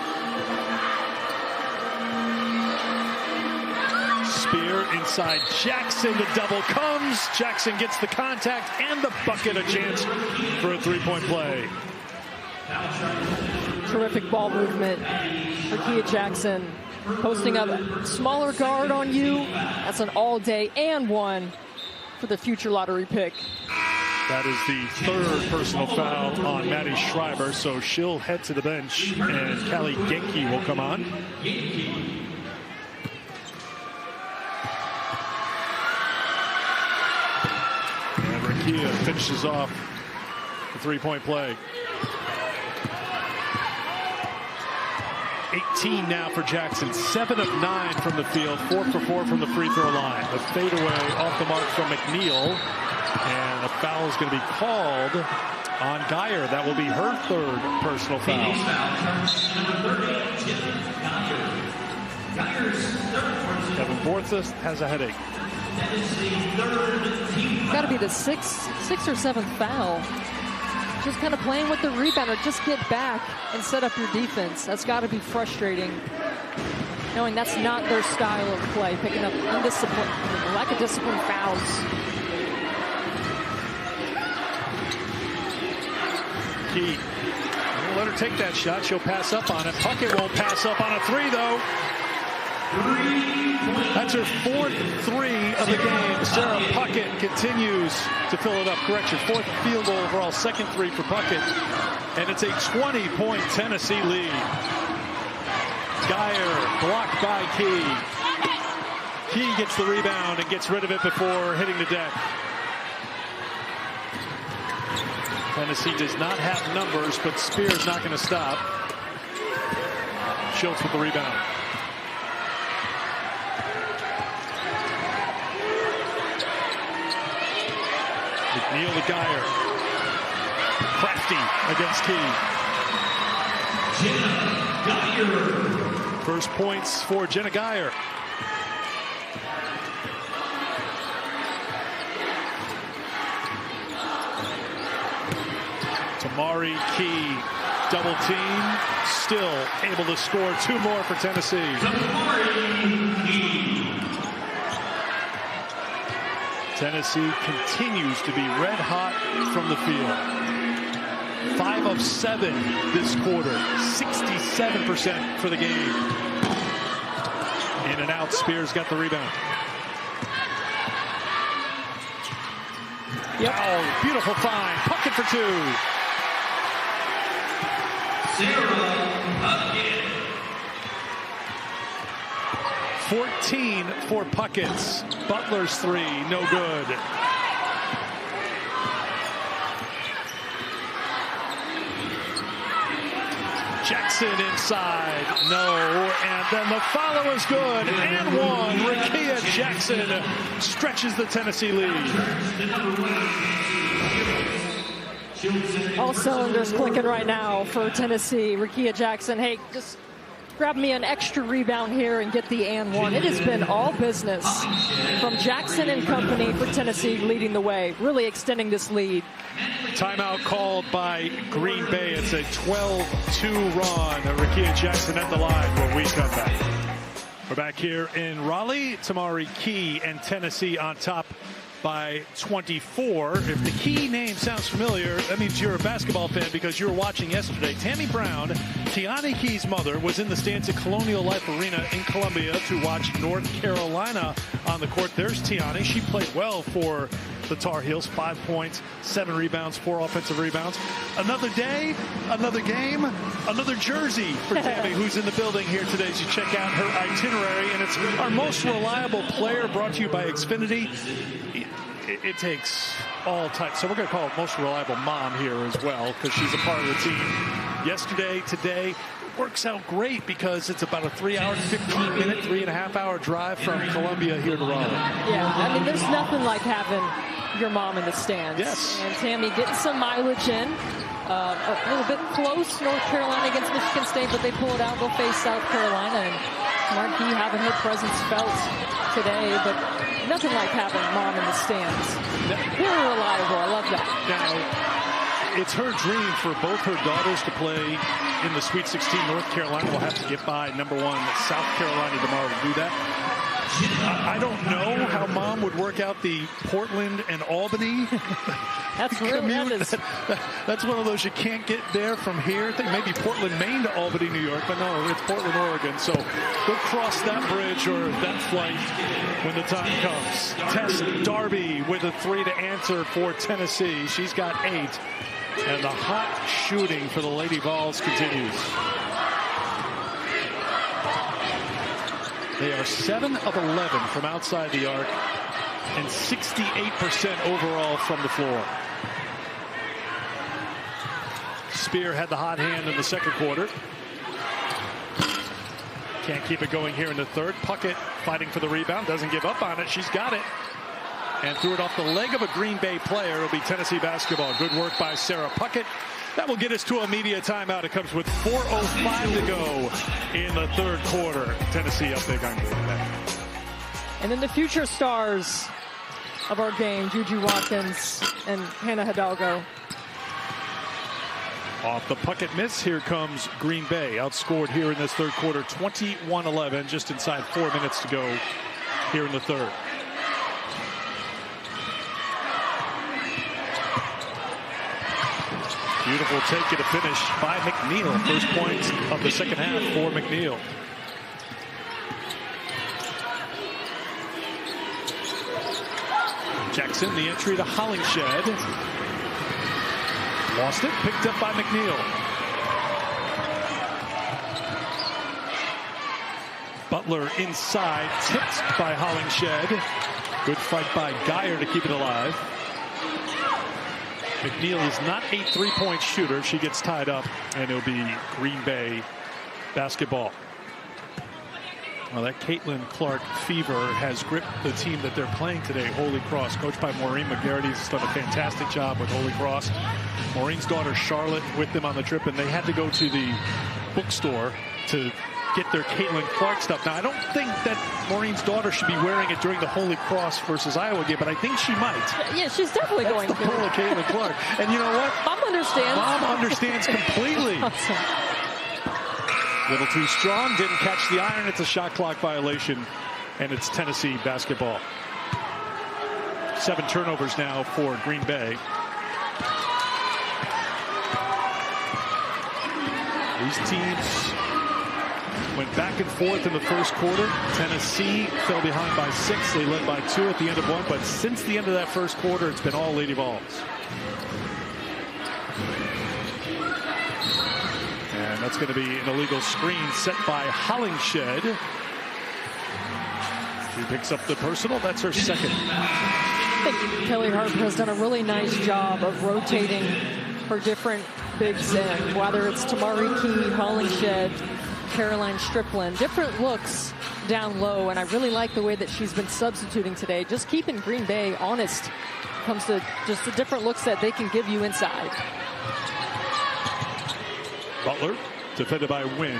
Spear inside Jackson. The double comes. Jackson gets the contact and the bucket. A chance for a three-point play. Terrific ball movement for Kia Jackson. Posting up a smaller guard on you. That's an all-day and one for the future lottery pick. That is the third personal foul on Maddie Schreiber, so she'll head to the bench, and Callie Genke will come on. And Rakia finishes off the three-point play. 18 now for Jackson. 7 of 9 from the field. 4 for 4 from the free throw line. The fadeaway off the mark from McNeil. And a foul is going to be called on Geyer. That will be her 3rd personal foul. Kevin Borthas has a headache. Got to be the sixth or 7th foul. Just kind of playing with the rebounder. Just get back and set up your defense. That's got to be frustrating, knowing that's not their style of play. Picking up undisciplined, lack of discipline fouls. Key. Don't let her take that shot. She'll pass up on it. Puckett won't pass up on a 3, though. That's her 4th 3 of the game. Sarah Puckett continues to fill it up. Correction, 4th field goal overall, 2nd 3 for Puckett. And it's a 20-point Tennessee lead. Geyer blocked by Key. Key gets the rebound and gets rid of it before hitting the deck. Tennessee does not have numbers, but Spears not going to stop. Schultz with the rebound. McNeil to Geyer. Crafty against Key. Jenna Geyer. First points for Jenna Geyer. Tamari Key, double team, still able to score 2 more for Tennessee. Tamari Key. Tennessee continues to be red hot from the field. 5 of 7 this quarter, 67% for the game. In and out, Spears got the rebound. Yep. Oh, beautiful find. Puckett for 2. Sarah Puckett. 14 for Puckett's. Butler's 3, no good. Jackson inside, no, and then the follow is good, and 1. Rickea Jackson stretches the Tennessee lead. All cylinders clicking right now for Tennessee. Rickea Jackson, hey, just grab me an extra rebound here and get the and 1. It has been all business from Jackson and company for Tennessee, leading the way, really extending this lead. Timeout called by Green Bay. It's a 12-2 run. Rickea Jackson at the line when we come back. We're back here in Raleigh. Tamari Key and Tennessee on top by 24. If the Key name sounds familiar, that means you're a basketball fan because you were watching yesterday. Tammy Brown, Tiani Key's mother, was in the stands at Colonial Life Arena in Columbia to watch North Carolina on the court. There's Tiani. She played well for the Tar Heels. 5 points, 7 rebounds, 4 offensive rebounds. Another day, another game, another jersey for Tammy, who's in the building here today as you check out her itinerary. And it's our most reliable player, brought to you by Xfinity. It takes all types. So we're going to call it most reliable mom here as well because she's a part of the team. Yesterday, today, it works out great because it's about a 3-hour, 15-minute, 3.5-hour drive from Columbia here to Raleigh. Yeah, I mean, there's nothing like having your mom in the stands. Yes. And Tammy getting some mileage in. A little bit close, North Carolina against Michigan State, but they pull it out. They'll face South Carolina. And Markey having her presence felt today, but nothing like having mom in the stands. Very reliable. I love that. Now, it's her dream for both her daughters to play in the Sweet 16. North Carolina will have to get by number 1 South Carolina tomorrow to do that. I don't know how mom would work out the Portland and Albany That's really that's one of those you can't get there from here. I think maybe Portland, Maine to Albany, New York, but no, it's Portland, Oregon. So we'll cross that bridge or that flight when the time comes. Tess Darby with a 3 to answer for Tennessee. She's got 8. And the hot shooting for the Lady Vols continues. They are 7 of 11 from outside the arc and 68% overall from the floor. Spear had the hot hand in the second quarter. Can't keep it going here in the third. Puckett fighting for the rebound. Doesn't give up on it. She's got it. And threw it off the leg of a Green Bay player. It'll be Tennessee basketball. Good work by Sarah Puckett. That will get us to a media timeout. It comes with 4:05 to go in the third quarter. Tennessee up big on Green Bay. And then the future stars of our game, Juju Watkins and Hannah Hidalgo. Off the Puckett miss, here comes Green Bay. Outscored here in this third quarter, 21-11, just inside 4 minutes to go here in the third. Beautiful take and a finish by McNeil. First points of the second half for McNeil. Jackson, the entry to Hollingshed. Lost it, picked up by McNeil. Butler inside, tipped by Hollingshed. Good fight by Geyer to keep it alive. McNeil is not a three-point shooter. She gets tied up, and it'll be Green Bay basketball. Well, that Caitlin Clark fever has gripped the team that they're playing today, Holy Cross, coached by Maureen McGarity. Has done a fantastic job with Holy Cross. Maureen's daughter Charlotte with them on the trip, and they had to go to the bookstore to get their Caitlin Clark stuff. Now, I don't think that Maureen's daughter should be wearing it during the Holy Cross versus Iowa game, but I think she might. Yeah, she's definitely going to. That's the pull of Caitlin Clark. And you know what? Mom understands. Mom understands completely. Awesome. Little too strong, didn't catch the iron. It's a shot clock violation, and it's Tennessee basketball. 7 turnovers now for Green Bay. These teams went back and forth in the first quarter. Tennessee fell behind by 6. They led by 2 at the end of 1, but since the end of that first quarter, it's been all Lady Vols. And that's going to be an illegal screen set by Hollingshed. She picks up the personal. That's her second. I think Kelly Harper has done a really nice job of rotating her different bigs in, whether it's Tamari Key, Hollingshed, Caroline Strickland, different looks down low, and I really like the way that she's been substituting today, just keeping Green Bay honest when it comes to just the different looks that they can give you inside. Butler, defended by Wynn.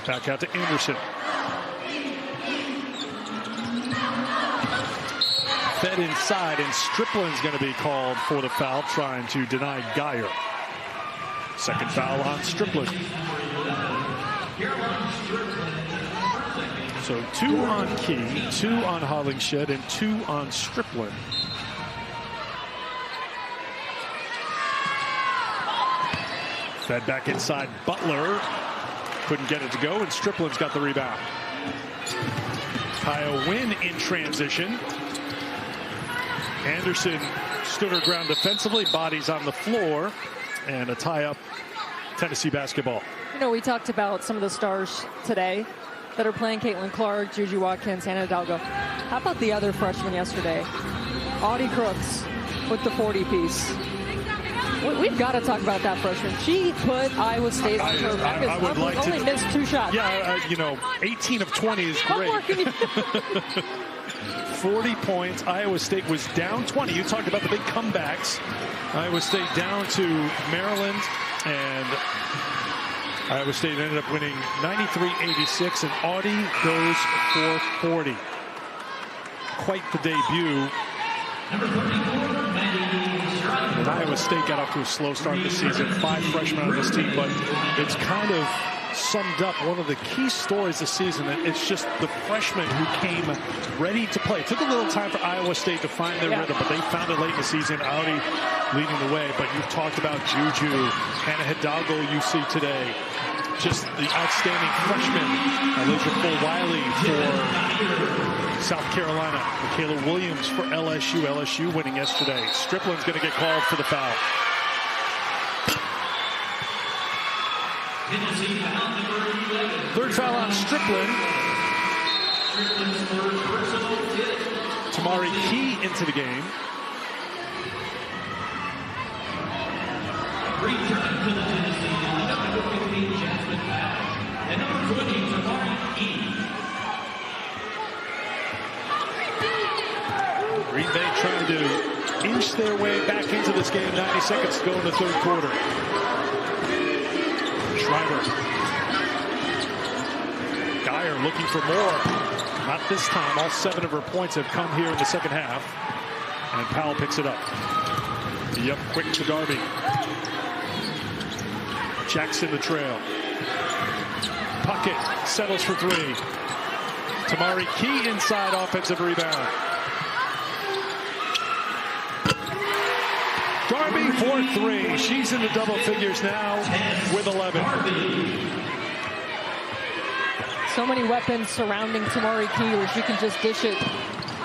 Back out to Anderson. Fed inside, and Strickland's going to be called for the foul, trying to deny Geyer. Second foul on Strickland. So 2 on Key, 2 on Hollingshed, and 2 on Strickland. Fed back inside. Butler couldn't get it to go, and Strickland's got the rebound. Kyle Wynn in transition. Anderson stood her ground defensively, bodies on the floor, and a tie-up. Tennessee basketball. You know, we talked about some of the stars today that are playing: Caitlin Clark, Juju Watkins, Hannah Hidalgo. How about the other freshman yesterday? Audie Crooks with the 40-piece. We've got to talk about that freshman. She put Iowa State on her back. I would like only to, missed 2 shots. Yeah, you know, 18 of 20 is great. 40 points. Iowa State was down 20. You talked about the big comebacks. Iowa State down to Maryland, and Iowa State ended up winning 93-86, and Audie goes for 40. Quite the debut. And Iowa State got off to a slow start this season. 5 freshmen on this team, but it's kind of summed up one of the key stories this season. It's just the freshmen who came ready to play. It took a little time for Iowa State to find their rhythm, but they found it late in the season. Audie leading the way, but you've talked about Juju, Hannah Hidalgo you see today. Just the outstanding freshman. Elijah Full-Wiley for South Carolina. Michaela Williams for LSU. LSU winning yesterday. Strickland's going to get called for the foul. Third foul on Strickland. Tamari Key into the game. inch their way back into this game. 90 seconds to go in the third quarter. Schreiber. Geyer looking for more. Not this time. All 7 of her points have come here in the second half. And Powell picks it up. Yep, quick to Darby. Jackson the trail. Puckett settles for 3. Tamari Key inside, offensive rebound. Darby for 3. She's in the double figures now with 11. So many weapons surrounding Tamari Key where she can just dish it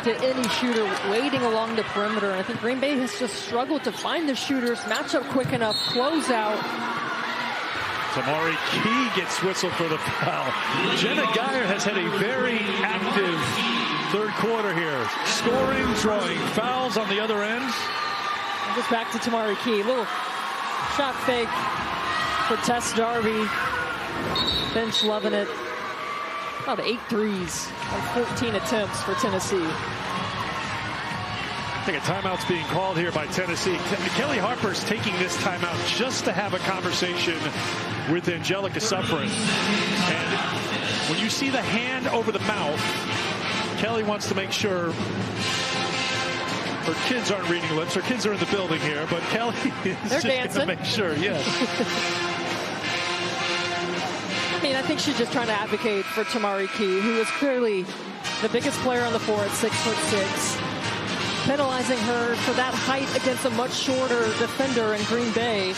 to any shooter waiting along the perimeter. And I think Green Bay has just struggled to find the shooters, match up quick enough, close out. Tamari Key gets whistled for the foul. Jenna Geyer has had a very active third quarter here. Scoring, drawing fouls on the other end. And just back to Tamari Key. Little shot fake for Tess Darby. Bench loving it. About 8 threes on 14 attempts for Tennessee. I think a timeout's being called here by Tennessee. Kelly Harper's taking this timeout just to have a conversation with Angelica Suffren. And when you see the hand over the mouth, Kelly wants to make sure her kids aren't reading lips. Her kids are in the building here, but Kelly is just going to make sure, yes. I mean, I think she's just trying to advocate for Tamari Key, who is clearly the biggest player on the floor at 6'6". Penalizing her for that height against a much shorter defender in Green Bay.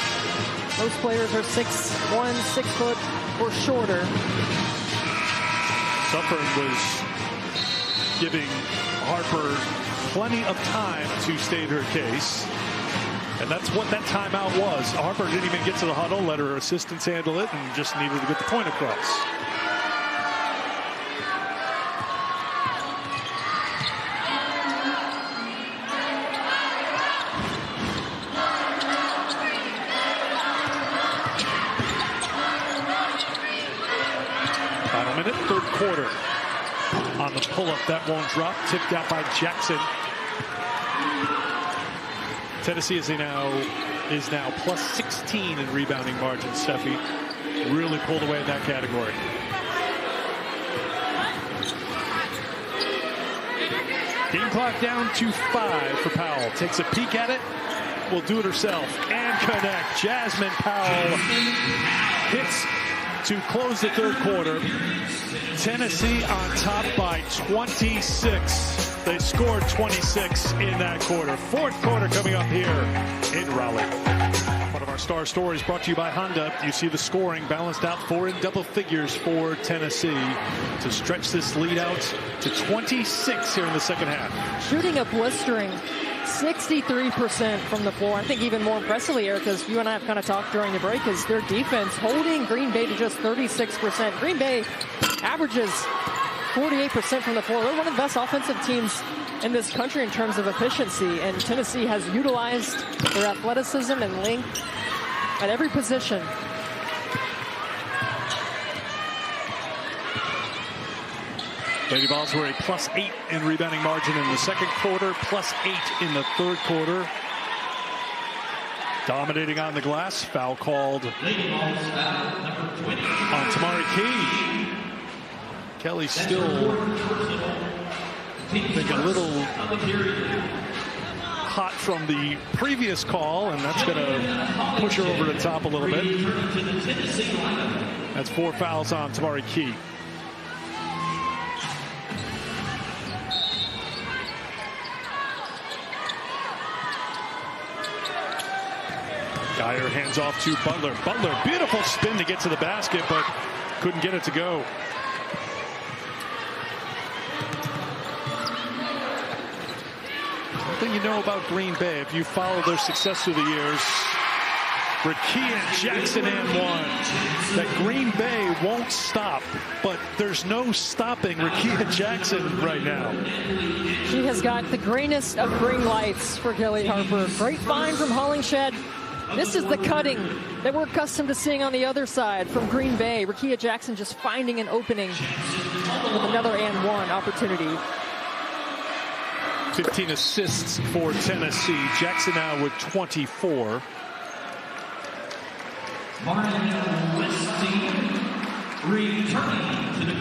Most players are 6'1", 6 foot or shorter. Suffern was giving Harper plenty of time to state her case. And that's what that timeout was. Harper didn't even get to the huddle, let her assistants handle it, and just needed to get the point across. Final minute, third quarter. On the pull-up, that won't drop. Tipped out by Jackson. Tennessee is now plus 16 in rebounding margin. Steffi really pulled away in that category. Game clock down to 5 for Powell. Takes a peek at it. Will do it herself and connect. Jasmine Powell hits to close the third quarter. Tennessee on top by 26. They scored 26 in that quarter. Fourth quarter coming up here in Raleigh. One of our star stories brought to you by Honda. You see the scoring balanced out 4 in double figures for Tennessee to stretch this lead out to 26 here in the second half. Shooting a blistering 63% from the floor. I think even more impressively, Eric, as you and I have kind of talked during the break, is their defense holding Green Bay to just 36%. Green Bay averages 48% from the floor. They're one of the best offensive teams in this country in terms of efficiency, and Tennessee has utilized their athleticism and length at every position. Lady Vols were a plus 8 in rebounding margin in the second quarter, plus 8 in the third quarter. Dominating on the glass, foul called on Tamari Key. Kelly still, I think, a little hot from the previous call, and that's going to push her over the top a little bit. That's 4 fouls on Tamari Key. Geyer hands off to Butler. Butler, beautiful spin to get to the basket, but couldn't get it to go. Something you know about Green Bay, if you follow their success through the years, Rickea Jackson and one, that Green Bay won't stop, but there's no stopping Rickea Jackson right now. She has got the greenest of green lights for Kelly Harper. Great find from Hollingshed. This is the cutting that we're accustomed to seeing on the other side from Green Bay. Rickea Jackson just finding an opening with another and one opportunity. 15 assists for Tennessee. Jackson now with 24.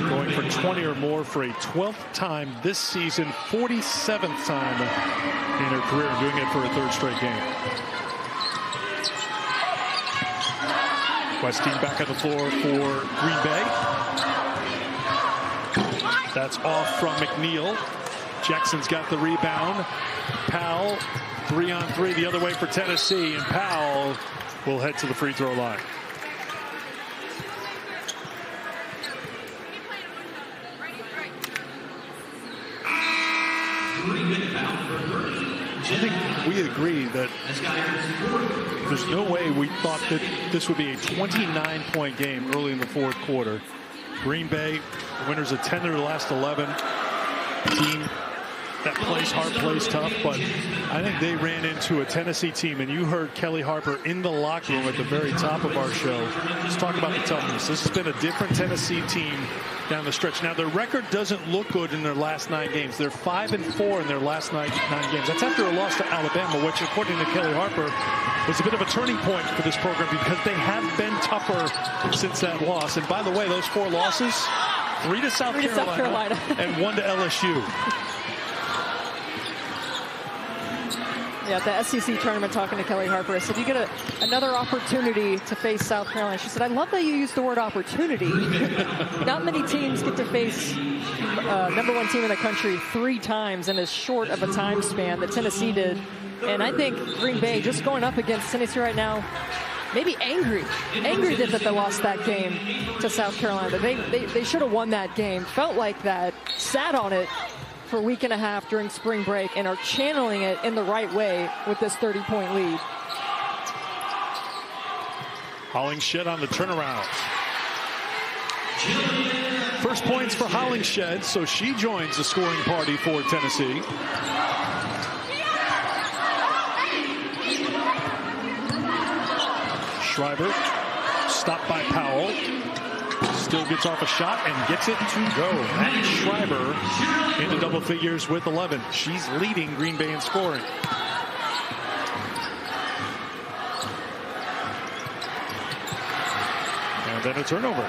Going for 20 or more for a 12th time this season, 47th time in her career, doing it for a third straight game. Westine back on the floor for Green Bay. That's off from McNeil. Jackson's got the rebound. Powell, 3-on-3 the other way for Tennessee, and Powell will head to the free throw line. I think we agree that there's no way we thought that this would be a 29-point game early in the fourth quarter. Green Bay, winners of 10 of their last 11. Team that plays hard, plays tough, but I think they ran into a Tennessee team, and you heard Kelly Harper in the locker room at the very top of our show. Let's talk about the toughness. This has been a different Tennessee team down the stretch. Now, their record doesn't look good in their last 9 games. They're 5-4 in their last 9 games. That's after a loss to Alabama, which, according to Kelly Harper, was a bit of a turning point for this program because they have been tougher since that loss. And by the way, those 4 losses, 3 to South Carolina and 1 to LSU. Yeah, at the SEC tournament, talking to Kelly Harper, I said, you get another opportunity to face South Carolina. She said, I love that you use the word opportunity. Not many teams get to face #1 team in the country 3 times in as short of a time span that Tennessee did. And I think Green Bay, just going up against Tennessee right now, maybe angry that they lost that game to South Carolina. They should have won that game. Felt like that, sat on it for a week and a half during spring break, and are channeling it in the right way with this 30-point lead. Hollingshed on the turnaround. First points for Hollingshed, so she joins the scoring party for Tennessee. Schreiber stopped by Powell. Still gets off a shot and gets it to go. Matt Schreiber into double figures with 11. She's leading Green Bay in scoring. And then a turnover.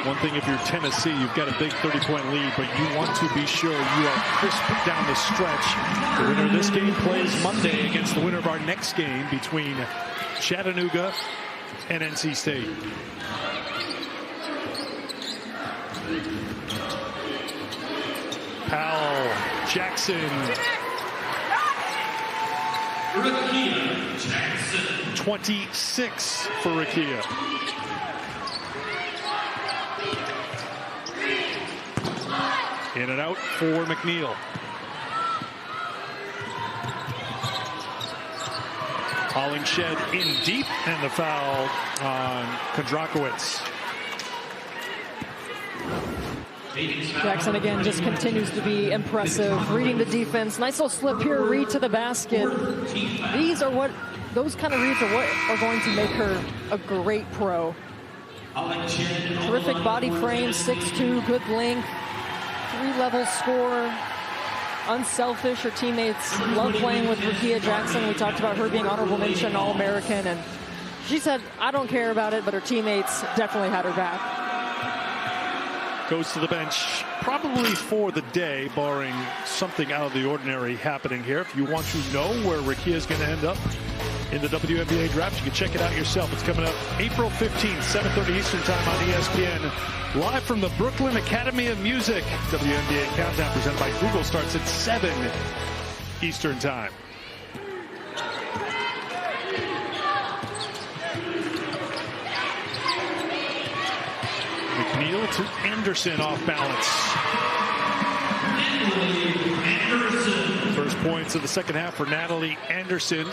One thing, if you're Tennessee, you've got a big 30-point lead, but you want to be sure you are crisp down the stretch. The winner of this game plays Monday against the winner of our next game between Chattanooga and NC State. Powell, Jackson. 26 for Rakia. In and out for McNeil. Hollingshed in deep, and the foul on Kondrakowicz. Jackson again just continues to be impressive, reading the defense. Nice little slip here, Reed to the basket. Those kind of reads are what are going to make her a great pro. Terrific body frame, 6'2", good length, 3-level scorer. Unselfish. Her teammates love playing with Rakia Jackson. We talked about her being honorable mention All-American, and she said, I don't care about it, but her teammates definitely had her back. Goes to the bench probably for the day, barring something out of the ordinary happening here. If you want to know where Rakia is going to end up in the WNBA draft, you can check it out yourself. It's coming up April 15th, 7:30 Eastern Time on ESPN. Live from the Brooklyn Academy of Music. WNBA Countdown presented by Google starts at 7 Eastern Time. McNeil to Anderson off balance. First points of the second half for Natalie Anderson.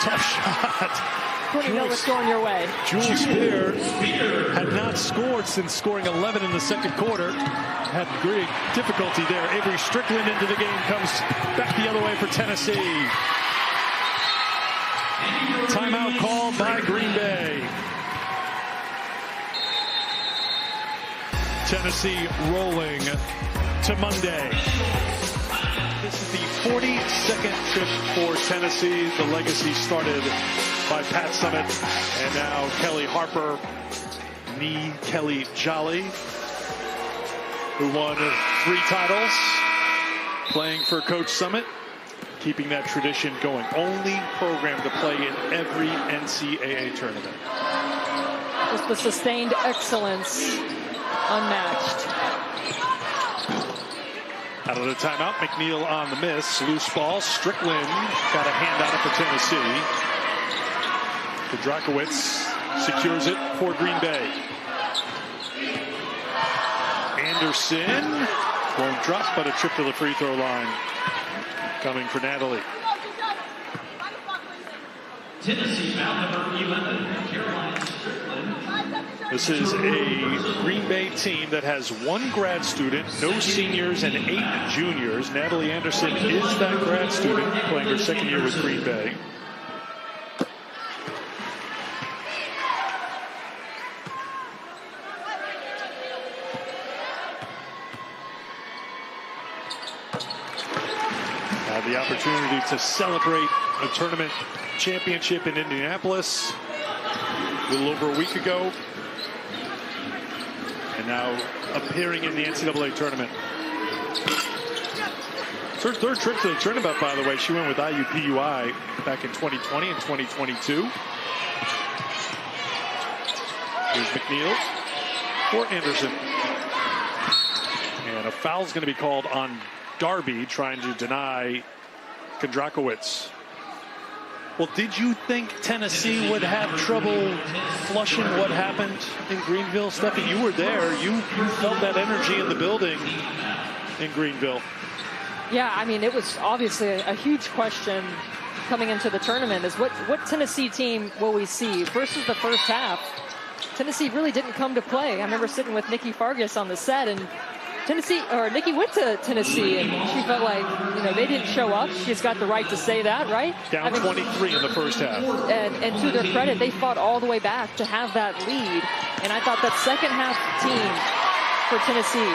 Tough shot. Couldn't know what's going your way. Jules Spear had not scored since scoring 11 in the second quarter. Had great difficulty there. Avery Strickland into the game, comes back the other way for Tennessee. Timeout called by Green Bay. Tennessee rolling to Monday. This is the 42nd trip for Tennessee. The legacy started by Pat Summitt and now Kelly Harper, nee Kelly Jolly, who won 3 titles playing for Coach Summitt, keeping that tradition going. Only program to play in every NCAA tournament. Just the sustained excellence, unmatched. Out of the timeout, McNeil on the miss. Loose ball. Strickland got a hand out for Tennessee. Kudrakowicz secures it for Green Bay. Anderson won't drop, but a trip to the free throw line coming for Natalie. Tennessee foul number 11, Caroline Strickland. This is a Green Bay team that has 1 grad student, no seniors, and 8 juniors. Natalie Anderson is that grad student, playing her 2nd year with Green Bay. Had the opportunity to celebrate a tournament championship in Indianapolis a little over a week ago. And now appearing in the NCAA tournament. It's her 3rd trip to the tournament, by the way. She went with IUPUI back in 2020 and 2022. Here's McNeil for Anderson. And a foul's going to be called on Darby, trying to deny Kudrakowicz. Well, did you think Tennessee would have trouble flushing what happened in Greenville? Steffi, you were there. You felt that energy in the building in Greenville. Yeah, I mean, it was obviously a huge question coming into the tournament is what Tennessee team will we see versus the first half. Tennessee really didn't come to play. I remember sitting with Nikki Fargas on the set, and Nikki went to Tennessee, and she felt like, they didn't show up. She's got the right to say that, right? Down 23 in the first half. And to their credit, they fought all the way back to have that lead. And I thought that second half team for Tennessee,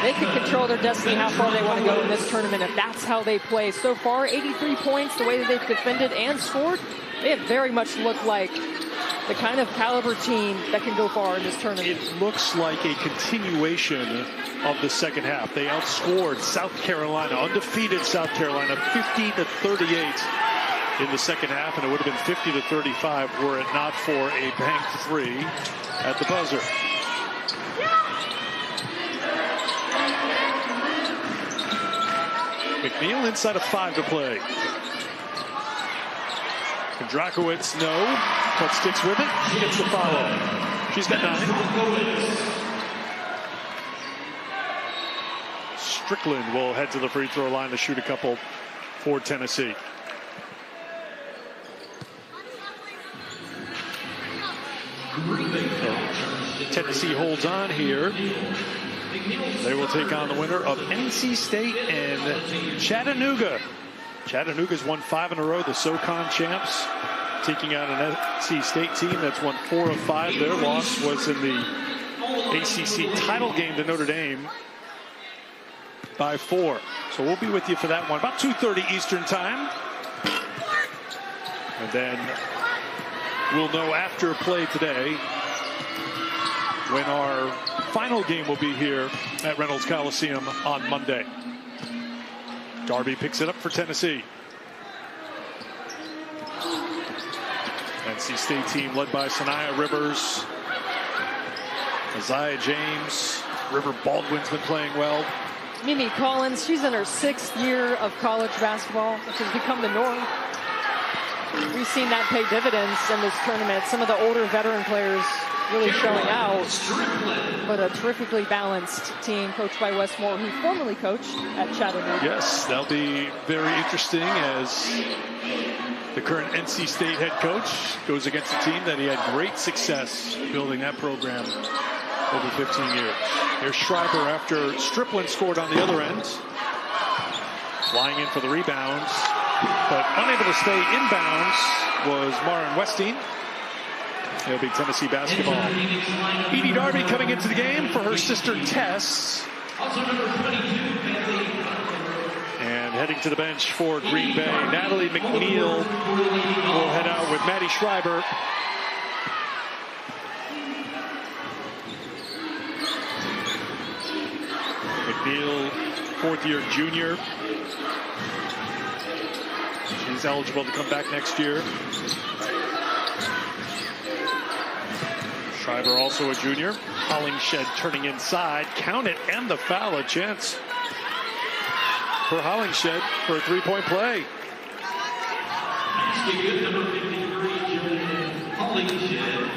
they could control their destiny, how far they want to go in this tournament, if that's how they play. So far, 83 points, the way that they've defended and scored, they have very much looked like the kind of caliber team that can go far in this tournament. It looks like a continuation of the second half. They outscored South Carolina, undefeated South Carolina, 50-38 in the second half, and it would have been 50-35 were it not for a banked 3 at the buzzer. McNeil inside of 5 to play. Kudrakowicz, no, but sticks with it. She gets the follow. She's got 9. Strickland will head to the free throw line to shoot a couple for Tennessee. Tennessee holds on here. They will take on the winner of NC State and Chattanooga. Chattanooga's won 5 in a row, the SoCon champs, taking out an NC State team that's won 4 of 5. Their loss was in the ACC title game to Notre Dame by 4. So we'll be with you for that one. About 2:30 Eastern time. And then we'll know after play today when our final game will be here at Reynolds Coliseum on Monday. Darby picks it up for Tennessee. NC State team led by Sanaya Rivers, Isaiah James. River Baldwin's been playing well. Mimi Collins, she's in her 6th year of college basketball, which has become the norm. We've seen that pay dividends in this tournament. Some of the older veteran players really showing out, but a terrifically balanced team coached by Wes Moore, who formerly coached at Chattanooga. Yes, that'll be very interesting as the current NC State head coach goes against a team that he had great success building that program over 15 years. Here's Schreiber after Strickland scored on the other end. Flying in for the rebounds. but unable to stay inbounds was Maren Westing. It'll be Tennessee basketball. Edie Darby coming into the game for her sister Tess. Also number 22, and heading to the bench for Green Bay, Natalie McNeil will head out with Maddie Schreiber. McNeil, fourth-year junior. She's eligible to come back next year. Schreiber also a junior. Hollingshed turning inside. Count it, and the foul. A chance for Hollingshed for a three-point play. number 53, Hollingshed.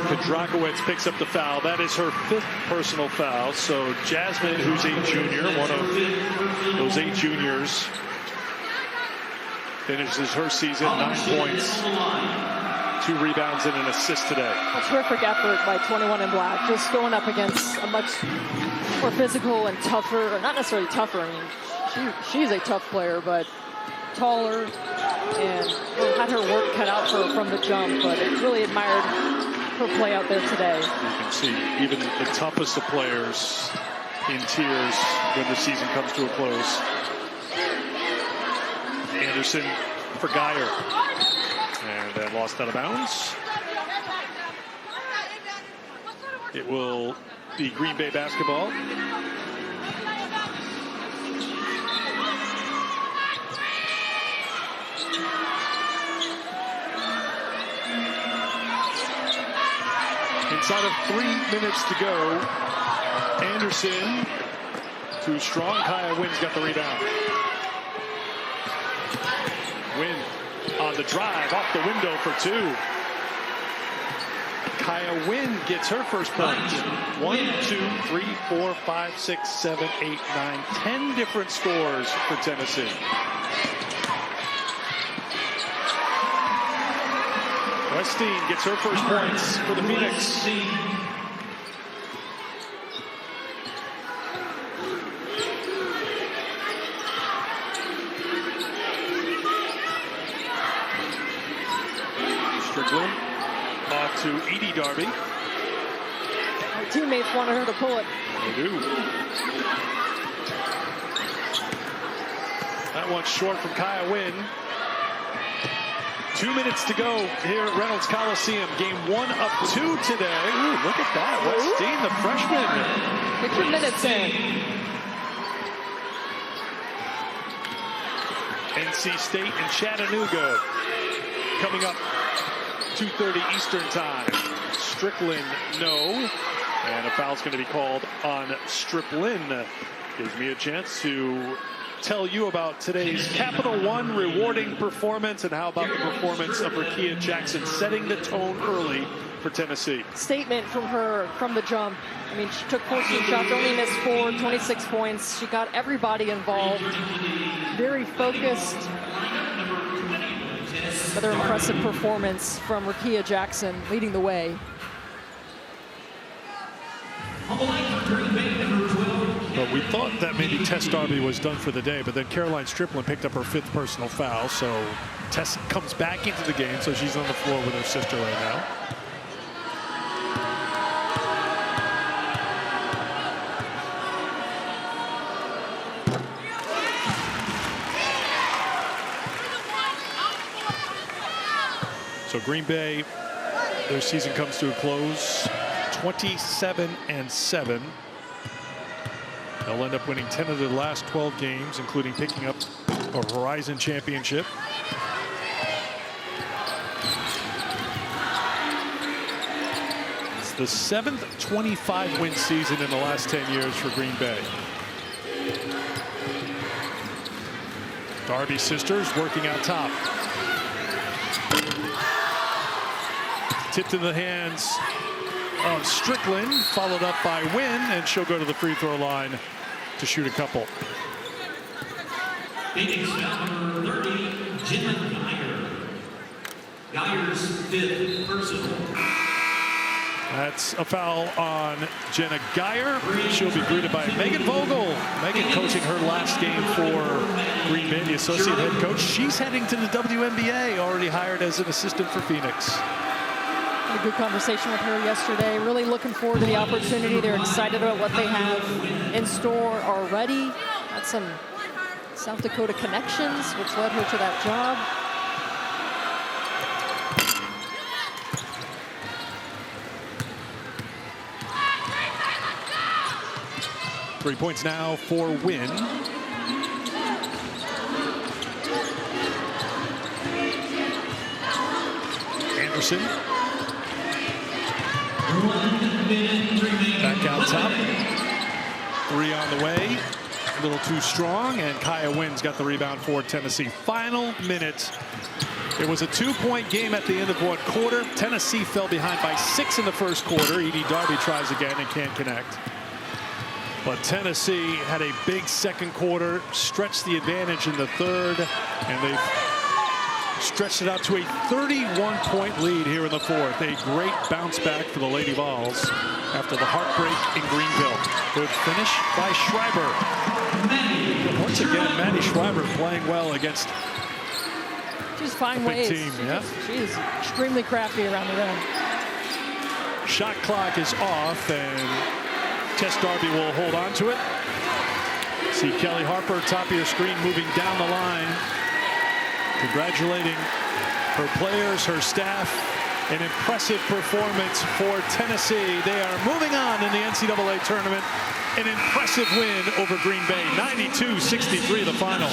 Kudrakowicz picks up the foul. That is her 5th personal foul. So Jasmine, who's a junior, one of those 8 juniors, finishes her season 9 points, 2 rebounds and an assist today. A terrific effort by 21 in black, just going up against a much more physical and tougher, or not necessarily tougher. I mean, she's a tough player, but taller, and had her work cut out for her from the jump. But really admired her play out there today. You can see even the toughest of players in tears when the season comes to a close. Anderson for Geyer. And then lost out of bounds. It will be Green Bay basketball. Inside of 3 minutes to go. Anderson, too strong. Kaya Wynn's got the rebound. Wynn on the drive, off the window for 2. Kaya Wynn gets her first point. 1, 2, 3, 4, 5, 6, 7, 8, 9, 10 different scores for Tennessee. Westing gets her first points for the Phoenix. Strickland off to Edie Darby. Her teammates wanted her to pull it. They do. That one's short from Kaya Wynn. 2 minutes to go here at Reynolds Coliseum. Game 1 of 2 today. Ooh, look at that. Westing, the freshman. Get your minutes in. NC State and Chattanooga coming up 2:30 Eastern time. Strickland, no. And a foul's going to be called on Strickland. Gives me a chance to tell you about today's Capital One rewarding performance, and how about the performance of Rickea Jackson, setting the tone early for Tennessee. Statement from her from the jump. I mean, she took 14 shots, only missed 4, 26 points. She got everybody involved. Very focused. Another impressive performance from Rickea Jackson, leading the way. But we thought that maybe Tess Darby was done for the day, but then Caroline Strickland picked up her 5th personal foul, so Tess comes back into the game, so she's on the floor with her sister right now. So Green Bay, their season comes to a close, 27-7. They'll end up winning 10 of the last 12 games, including picking up a Horizon Championship. It's the 7th 25-win season in the last 10 years for Green Bay. Darby sisters working out top. Tipped in the hands of Strickland, followed up by Wynn, and she'll go to the free throw line to shoot a couple. Phoenix number 30, Jim Geyer. Geyer's 5th personal. That's a foul on Jenna Geyer. She'll be greeted by Megan Vogel. Megan coaching her last game for Green Bay, the associate head coach. She's heading to the WNBA, already hired as an assistant for Phoenix. Had a good conversation with her yesterday. Really looking forward to the opportunity. They're excited about what they have in store already. Had some South Dakota connections, which led her to that job. 3 points now for Wynn. Anderson. Back out top. 3 on the way. A little too strong, and Kaya Wynn's got the rebound for Tennessee. Final minute. It was a 2-point game at the end of one quarter. Tennessee fell behind by 6 in the first quarter. Edie Darby tries again and can't connect. But Tennessee had a big second quarter, stretched the advantage in the third, and they've stretched it out to a 31-point lead here in the fourth. A great bounce back for the Lady Vols after the heartbreak in Greenville. Good finish by Schreiber. Once again, Maddie Schreiber playing well against She's fine ways. Team, She's extremely crafty around the rim. Shot clock is off, and Tess Darby will hold on to it. See Kelly Harper, top of your screen, moving down the line. Congratulating her players, her staff. An impressive performance for Tennessee. They are moving on in the NCAA tournament. An impressive win over Green Bay, 92-63 the final.